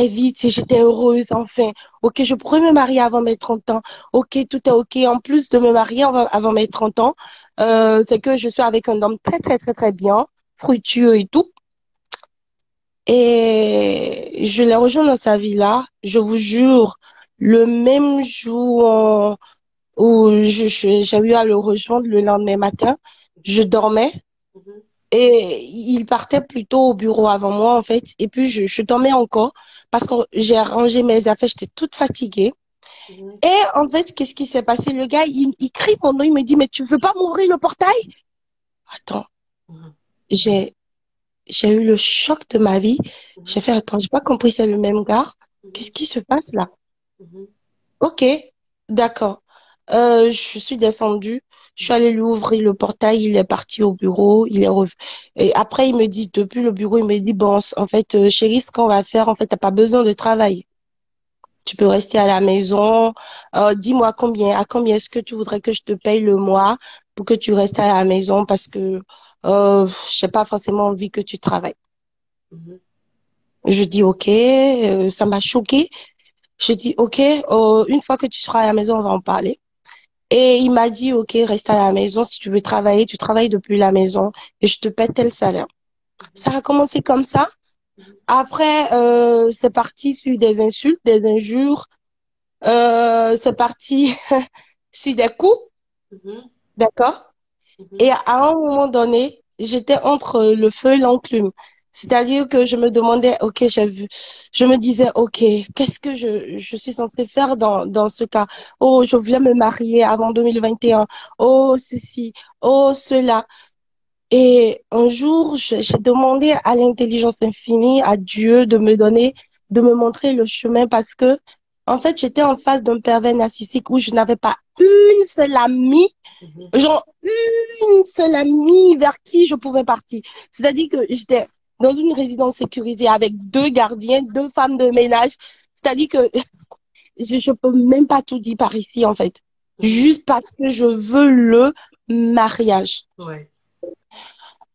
vite et j'étais heureuse, enfin. Ok, je pourrais me marier avant mes 30 ans. Ok, tout est ok. En plus de me marier avant mes 30 ans, c'est que je suis avec un homme très, très, très, très bien, fructueux et tout. Et je l'ai rejoint dans sa villa. Je vous jure, le même jour où j'ai eu à le rejoindre le lendemain matin, je dormais. Et il partait plutôt au bureau avant moi, en fait. Et puis, je dormais encore parce que j'ai rangé mes affaires. J'étais toute fatiguée. Et en fait, qu'est-ce qui s'est passé? Le gars, il crie mon nom. Il me dit, mais tu veux pas m'ouvrir le portail? Attends. J'ai eu le choc de ma vie. J'ai fait, attends, j'ai pas compris, c'est le même gars. Qu'est-ce qui se passe là? Ok, d'accord. Je suis descendue. Je suis allée lui ouvrir le portail, il est parti au bureau, il est revenu. Et après, il me dit, depuis le bureau, il me dit, bon, en fait, chérie, ce qu'on va faire, en fait, t'as pas besoin de travailler. Tu peux rester à la maison. Dis-moi à combien est-ce que tu voudrais que je te paye le mois pour que tu restes à la maison parce que j'ai pas forcément envie que tu travailles. Je dis, ok, ça m'a choquée. Je dis, ok, une fois que tu seras à la maison, on va en parler. Et il m'a dit, ok, reste à la maison. Si tu veux travailler, tu travailles depuis la maison et je te paie tel salaire. Ça a commencé comme ça. Après, c'est parti sur des insultes, des injures. C'est parti sur des coups. D'accord? Et à un moment donné, j'étais entre le feu et l'enclume. C'est-à-dire que je me demandais, ok, je me disais, ok, qu'est-ce que je suis censée faire dans ce cas? Oh, je voulais me marier avant 2021. Oh, ceci, oh, cela. Et un jour, j'ai demandé à l'intelligence infinie, à Dieu, de me montrer le chemin parce que, en fait, j'étais en face d'un pervers narcissique où je n'avais pas une seule amie, genre une seule amie vers qui je pouvais partir. C'est-à-dire que j'étais dans une résidence sécurisée avec 2 gardiens, 2 femmes de ménage. C'est-à-dire que je peux même pas tout dire par ici, en fait. Juste parce que je veux le mariage. Ouais.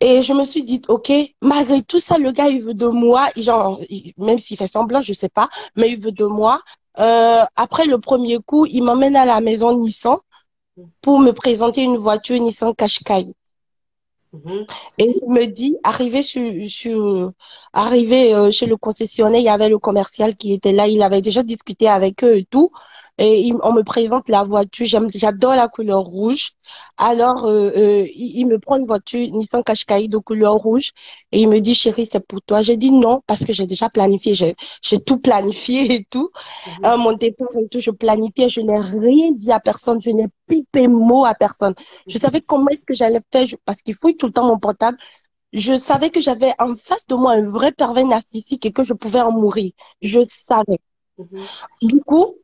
Et je me suis dit, ok, malgré tout ça, le gars, il veut de moi, genre, même s'il fait semblant, je sais pas, mais il veut de moi. Après le premier coup, il m'emmène à la maison Nissan pour me présenter une voiture Nissan Qashqai. Et il me dit, arrivé chez le concessionnaire, il y avait le commercial qui était là, il avait déjà discuté avec eux et tout. Et on me présente la voiture, j'adore la couleur rouge. Alors, il me prend une voiture Nissan Qashqai de couleur rouge et il me dit, chérie, c'est pour toi. J'ai dit non, parce que j'ai déjà planifié, j'ai tout planifié et tout. Mon départ et tout, je planifiais, je n'ai rien dit à personne, je n'ai pipé mot à personne. Je savais comment est-ce que j'allais faire, parce qu'il fouille tout le temps mon portable. Je savais que j'avais en face de moi un vrai pervers narcissique et que je pouvais en mourir. Je savais. Du coup,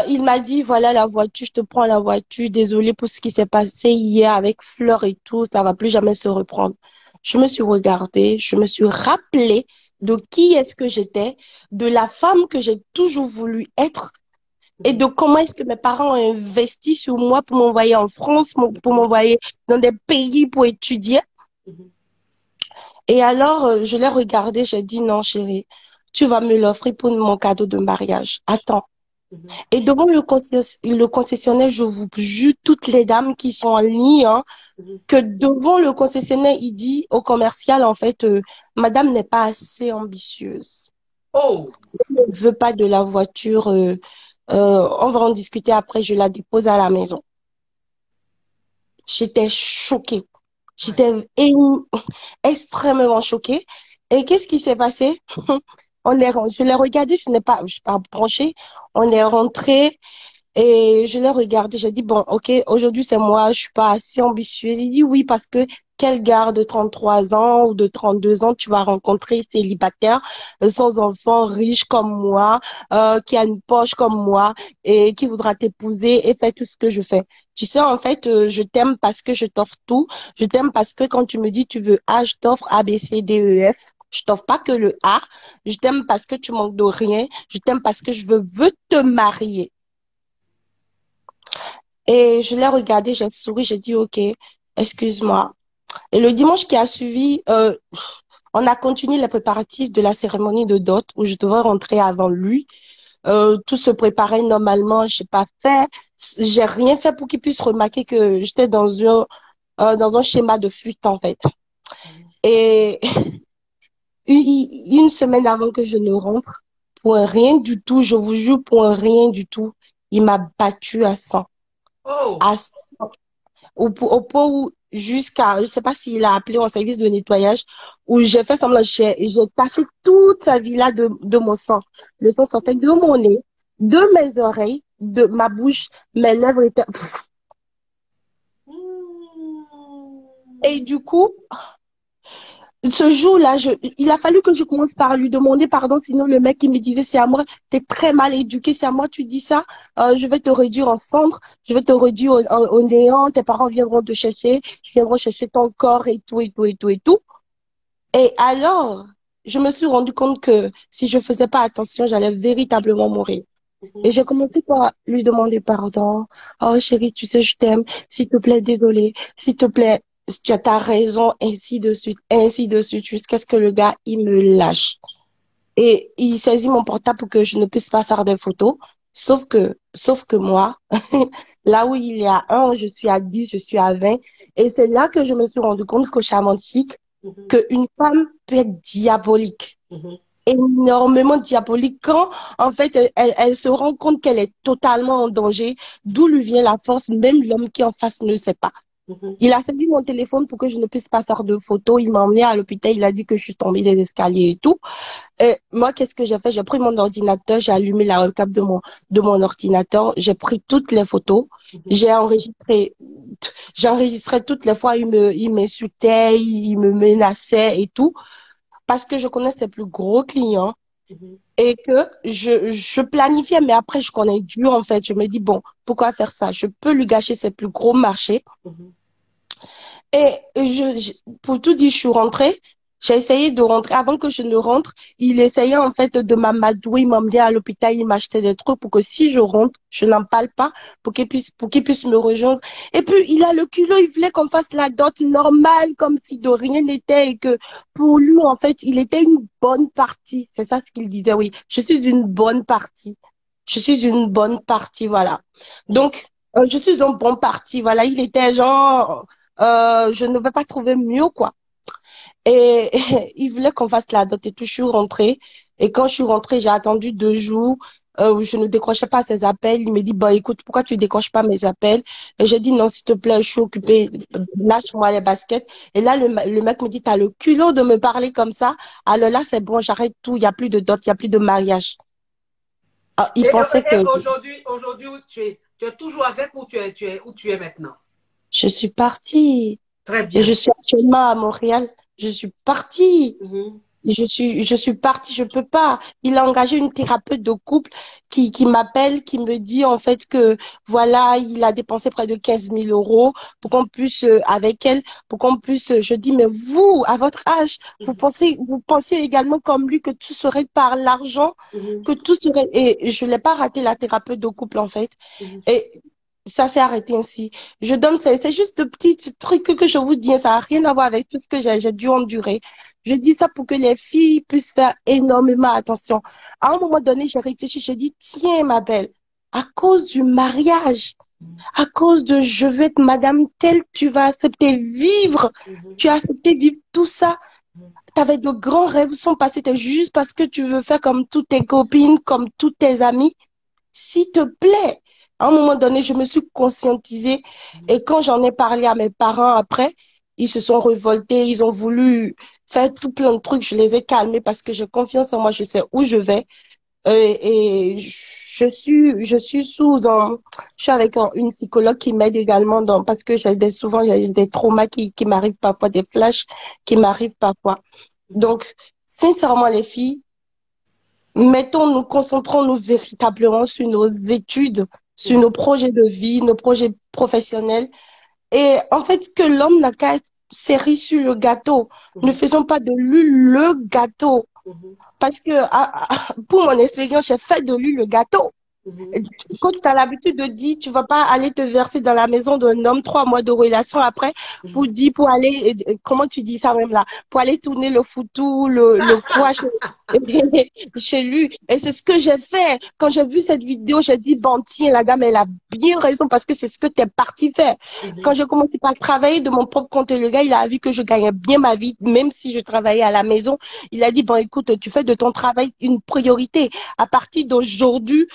il m'a dit, voilà la voiture, je te prends la voiture, désolée pour ce qui s'est passé hier avec Fleur et tout, ça va plus jamais se reprendre. Je me suis regardée, je me suis rappelée de qui est-ce que j'étais, de la femme que j'ai toujours voulu être et de comment est-ce que mes parents ont investi sur moi pour m'envoyer en France, pour m'envoyer dans des pays pour étudier. Et alors, je l'ai regardé, j'ai dit, non chérie, tu vas me l'offrir pour mon cadeau de mariage. Attends. Et devant le concessionnaire, je vous jure, toutes les dames qui sont en ligne, hein, que devant le concessionnaire, il dit au commercial, en fait, madame n'est pas assez ambitieuse. Oh! Je ne veux pas de la voiture. On va en discuter après, je la dépose à la maison. J'étais choquée. J'étais extrêmement choquée. Et qu'est-ce qui s'est passé? Je l'ai regardé, je suis pas branchée. On est rentré et je l'ai regardé. J'ai dit, bon, ok, aujourd'hui c'est moi, je suis pas assez ambitieuse. Il dit oui, parce que quel gars de 33 ans ou de 32 ans tu vas rencontrer célibataire, sans enfant, riche comme moi, qui a une poche comme moi et qui voudra t'épouser et faire tout ce que je fais. Tu sais, en fait, je t'aime parce que je t'offre tout. Je t'aime parce que quand tu me dis tu veux A, je t'offre A, B, C, D, E, F. Je t'offre pas que le A. Je t'aime parce que tu manques de rien. Je t'aime parce que je veux te marier. Et je l'ai regardé, j'ai souri, j'ai dit ok, excuse-moi. Et le dimanche qui a suivi, on a continué les préparatifs de la cérémonie de dot où je devais rentrer avant lui. Tout se préparait normalement, j'ai pas fait, j'ai rien fait pour qu'il puisse remarquer que j'étais dans un schéma de fuite en fait. Et une semaine avant que je ne rentre, pour un rien du tout, je vous jure, pour un rien du tout, il m'a battu à 100. Oh! À 100. Au point où, jusqu'à, je sais pas s'il a appelé en service de nettoyage, où j'ai fait semblant, j'ai taffé toute sa villa de mon sang. Le sang sortait de mon nez, de mes oreilles, de ma bouche, mes lèvres étaient... Et du coup, ce jour-là, il a fallu que je commence par lui demander pardon, sinon le mec, il me disait, c'est à moi, t'es très mal éduqué, c'est à moi, tu dis ça, je vais te réduire en cendres, je vais te réduire au néant, tes parents viendront te chercher, viendront chercher ton corps et tout, et tout, et tout, et tout. Et alors, je me suis rendu compte que si je faisais pas attention, j'allais véritablement mourir. Et j'ai commencé par lui demander pardon. Oh chérie, tu sais, je t'aime. S'il te plaît, désolé. S'il te plaît, tu as ta raison, ainsi de suite, jusqu'à ce que le gars, il me lâche. Et il saisit mon portable pour que je ne puisse pas faire des photos. Sauf que moi, là où il est à 1, je suis à 10, je suis à 20. Et c'est là que je me suis rendu compte qu'au Charmant Chic, qu'une femme peut être diabolique. Énormément diabolique quand en fait elle se rend compte qu'elle est totalement en danger, d'où lui vient la force, même l'homme qui en face ne sait pas. Il a saisi mon téléphone pour que je ne puisse pas faire de photos, il m'a emmené à l'hôpital, il a dit que je suis tombée des escaliers et tout. Et moi, qu'est-ce que j'ai fait? J'ai pris mon ordinateur, j'ai allumé la recap de mon ordinateur, j'ai pris toutes les photos, j'ai enregistré toutes les fois, il m'insultait, il me menaçait et tout. Parce que je connais ses plus gros clients et que je planifiais, mais après, je connais Dieu, en fait. Je me dis, bon, pourquoi faire ça? Je peux lui gâcher ses plus gros marchés. Et pour tout dire, je suis rentrée. J'ai essayé de rentrer. Avant que je ne rentre, il essayait en fait de m'amadouer, il m'emmenait à l'hôpital, il m'achetait des trucs pour que si je rentre, je n'en parle pas, pour qu'il puisse me rejoindre. Et puis, il a le culot, il voulait qu'on fasse la dot normale, comme si de rien n'était et que pour lui, en fait, il était une bonne partie. C'est ça ce qu'il disait, oui. Je suis une bonne partie. Je suis une bonne partie, voilà. Donc, je suis un bon parti, voilà. Il était genre, je ne vais pas trouver mieux, quoi. Et il voulait qu'on fasse la dot et tout. Je suis rentrée. Et quand je suis rentrée, j'ai attendu 2 jours où je ne décrochais pas ses appels. Il me dit, bah, écoute, pourquoi tu décroches pas mes appels? Et j'ai dit, non, s'il te plaît, je suis occupée. Lâche-moi les baskets. Et là, le mec me dit, t'as le culot de me parler comme ça. Alors là, c'est bon, j'arrête tout. Il n'y a plus de dot, il n'y a plus de mariage. Ah, il pensait que... Aujourd'hui, tu es toujours avec ou où tu es maintenant? Je suis partie. Très bien. Et je suis actuellement à Montréal. Je suis partie. Je suis partie, je peux pas. Il a engagé une thérapeute de couple qui m'appelle, qui me dit en fait que voilà, il a dépensé près de 15 000 euros pour qu'on puisse, avec elle, pour qu'on puisse, je dis, mais vous, à votre âge, vous pensez également comme lui que tout serait par l'argent, que tout serait, et je l'ai pas raté la thérapeute de couple en fait. Et ça s'est arrêté ainsi. Je donne, c'est juste de petits trucs que je vous dis, ça n'a rien à voir avec tout ce que j'ai dû endurer. Je dis ça pour que les filles puissent faire énormément attention. À un moment donné, j'ai réfléchi, j'ai dit, tiens, ma belle, à cause du mariage, à cause de je veux être madame telle, tu vas accepter vivre, tu as accepté vivre tout ça. Tu avais de grands rêves sont passés, c'était juste parce que tu veux faire comme toutes tes copines, comme tous tes amis. S'il te plaît, à un moment donné, je me suis conscientisée et quand j'en ai parlé à mes parents après, ils se sont révoltés, ils ont voulu faire tout plein de trucs. Je les ai calmés parce que j'ai confiance en moi, je sais où je vais. Et je suis je suis avec une psychologue qui m'aide également parce que souvent, il y a des traumas qui m'arrivent parfois, des flashs qui m'arrivent parfois. Donc, sincèrement, les filles, concentrons-nous véritablement sur nos études, sur nos projets de vie, nos projets professionnels. Et en fait, que l'homme n'a qu'à être serré sur le gâteau. Ne faisons pas de lui le gâteau. Parce que pour mon expérience, j'ai fait de lui le gâteau. Quand tu as l'habitude de dire, tu vas pas aller te verser dans la maison d'un homme 3 mois de relation après pour aller, comment tu dis ça même là, pour aller tourner le foutou, le quoi chez lui. Et c'est ce que j'ai fait. Quand j'ai vu cette vidéo, j'ai dit, bon, tiens, la dame, elle a bien raison parce que c'est ce que tu es parti faire. Quand j'ai commencé par travailler de mon propre compte, le gars, il a vu que je gagnais bien ma vie, même si je travaillais à la maison. Il a dit, bon, écoute, tu fais de ton travail une priorité. À partir d'aujourd'hui,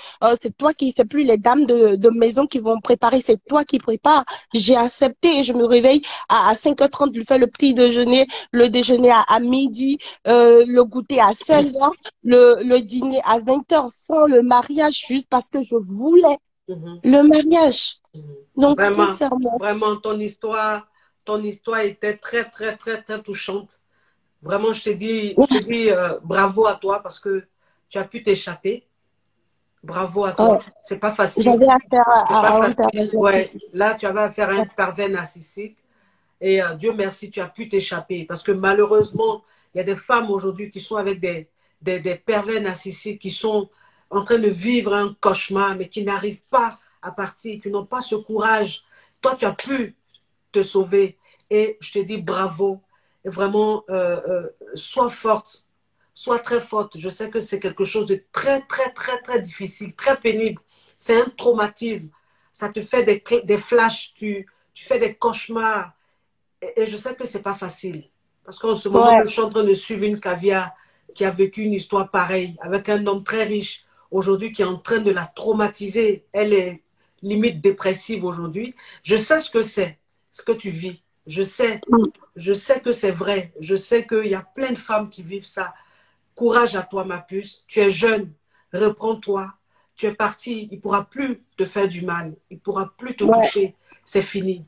c'est plus les dames de maison qui vont préparer, c'est toi qui prépares. J'ai accepté et je me réveille à 5h30, je fais le petit déjeuner, le déjeuner à midi, le goûter à 16h, le dîner à 20h, sans le mariage, juste parce que je voulais le mariage. Donc, vraiment, sincèrement. Vraiment, ton histoire était très, très, très, très touchante. Vraiment, je te dis bravo à toi parce que tu as pu t'échapper. Bravo à toi. C'est pas facile. J'avais affaire à un pervers narcissique. Là, tu avais affaire à un pervers narcissique. Et Dieu merci, tu as pu t'échapper. Parce que malheureusement, il y a des femmes aujourd'hui qui sont avec des pervers narcissiques, qui sont en train de vivre un cauchemar, mais qui n'arrivent pas à partir, qui n'ont pas ce courage. Toi, tu as pu te sauver. Et je te dis bravo. Et vraiment, sois forte. Sois très forte. Je sais que c'est quelque chose de très, très, très, très difficile, très pénible. C'est un traumatisme. Ça te fait des flashs, tu fais des cauchemars. Et je sais que c'est pas facile. Parce qu'en ce moment, je suis en train de suivre une caviar qui a vécu une histoire pareille avec un homme très riche aujourd'hui qui est en train de la traumatiser. Elle est limite dépressive aujourd'hui. Je sais ce que c'est, ce que tu vis. Je sais que c'est vrai. Je sais qu'il y a plein de femmes qui vivent ça. Courage à toi, ma puce. Tu es jeune. Reprends-toi. Tu es parti. Il ne pourra plus te faire du mal. Il ne pourra plus te toucher. C'est fini.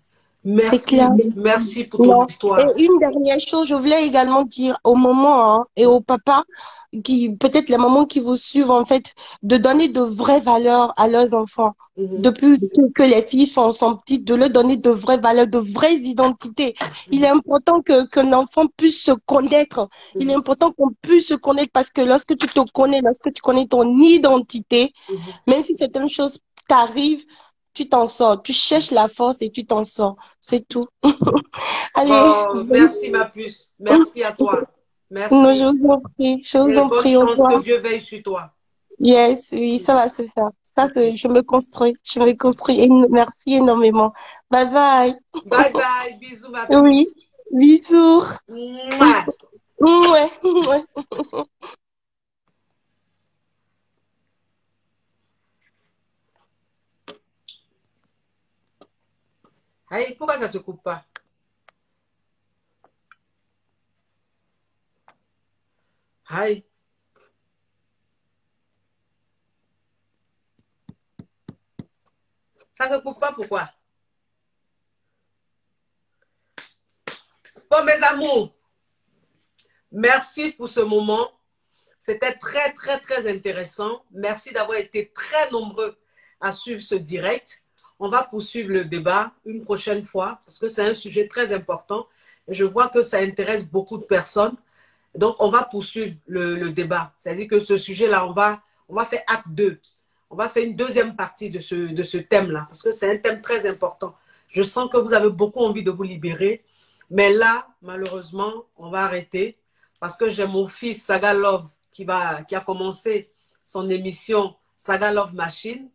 Merci. Merci pour ton histoire. Et une dernière chose, je voulais également dire aux mamans et aux papas, peut-être les mamans qui vous suivent, en fait, de donner de vraies valeurs à leurs enfants. Depuis que les filles sont petites, de leur donner de vraies valeurs, de vraies identités. Il est important qu'un enfant puisse se connaître. Il est important qu'on puisse se connaître parce que lorsque tu te connais, lorsque tu connais ton identité, même si certaines choses t'arrivent, tu t'en sors. Tu cherches la force et tu t'en sors. C'est tout. Allez. Oh, merci, ma puce. Merci à toi. Merci. Non, je vous en prie. Je vous en prie. Bonne chance, que Dieu veille sur toi. Yes, oui, ça va se faire. Ça, je me construis. Je me construis. Et merci énormément. Bye bye. Bye bye. Bisous, ma puce. Oui. Bisous. Mouah. Ouais. Hey, pourquoi ça ne se coupe pas? Hey. Ça ne se coupe pas, pourquoi? Bon, mes amours, merci pour ce moment. C'était très, très, très intéressant. Merci d'avoir été très nombreux à suivre ce direct. On va poursuivre le débat une prochaine fois parce que c'est un sujet très important. Et je vois que ça intéresse beaucoup de personnes. Donc, on va poursuivre le débat. C'est-à-dire que ce sujet-là, on va faire acte 2. On va faire une deuxième partie de ce thème-là parce que c'est un thème très important. Je sens que vous avez beaucoup envie de vous libérer. Mais là, malheureusement, on va arrêter parce que j'ai mon fils Saga Love qui a commencé son émission Saga Love Machine.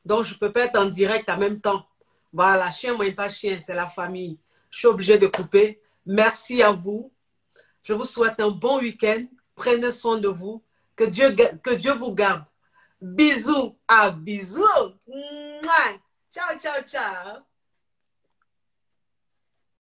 Donc, je ne peux pas être en direct en même temps. Voilà, chien, moi, pas chien, c'est la famille. Je suis obligée de couper. Merci à vous. Je vous souhaite un bon week-end. Prenez soin de vous. Que Dieu vous garde. Bisous. Ah, bisous. Mouah. Ciao, ciao, ciao.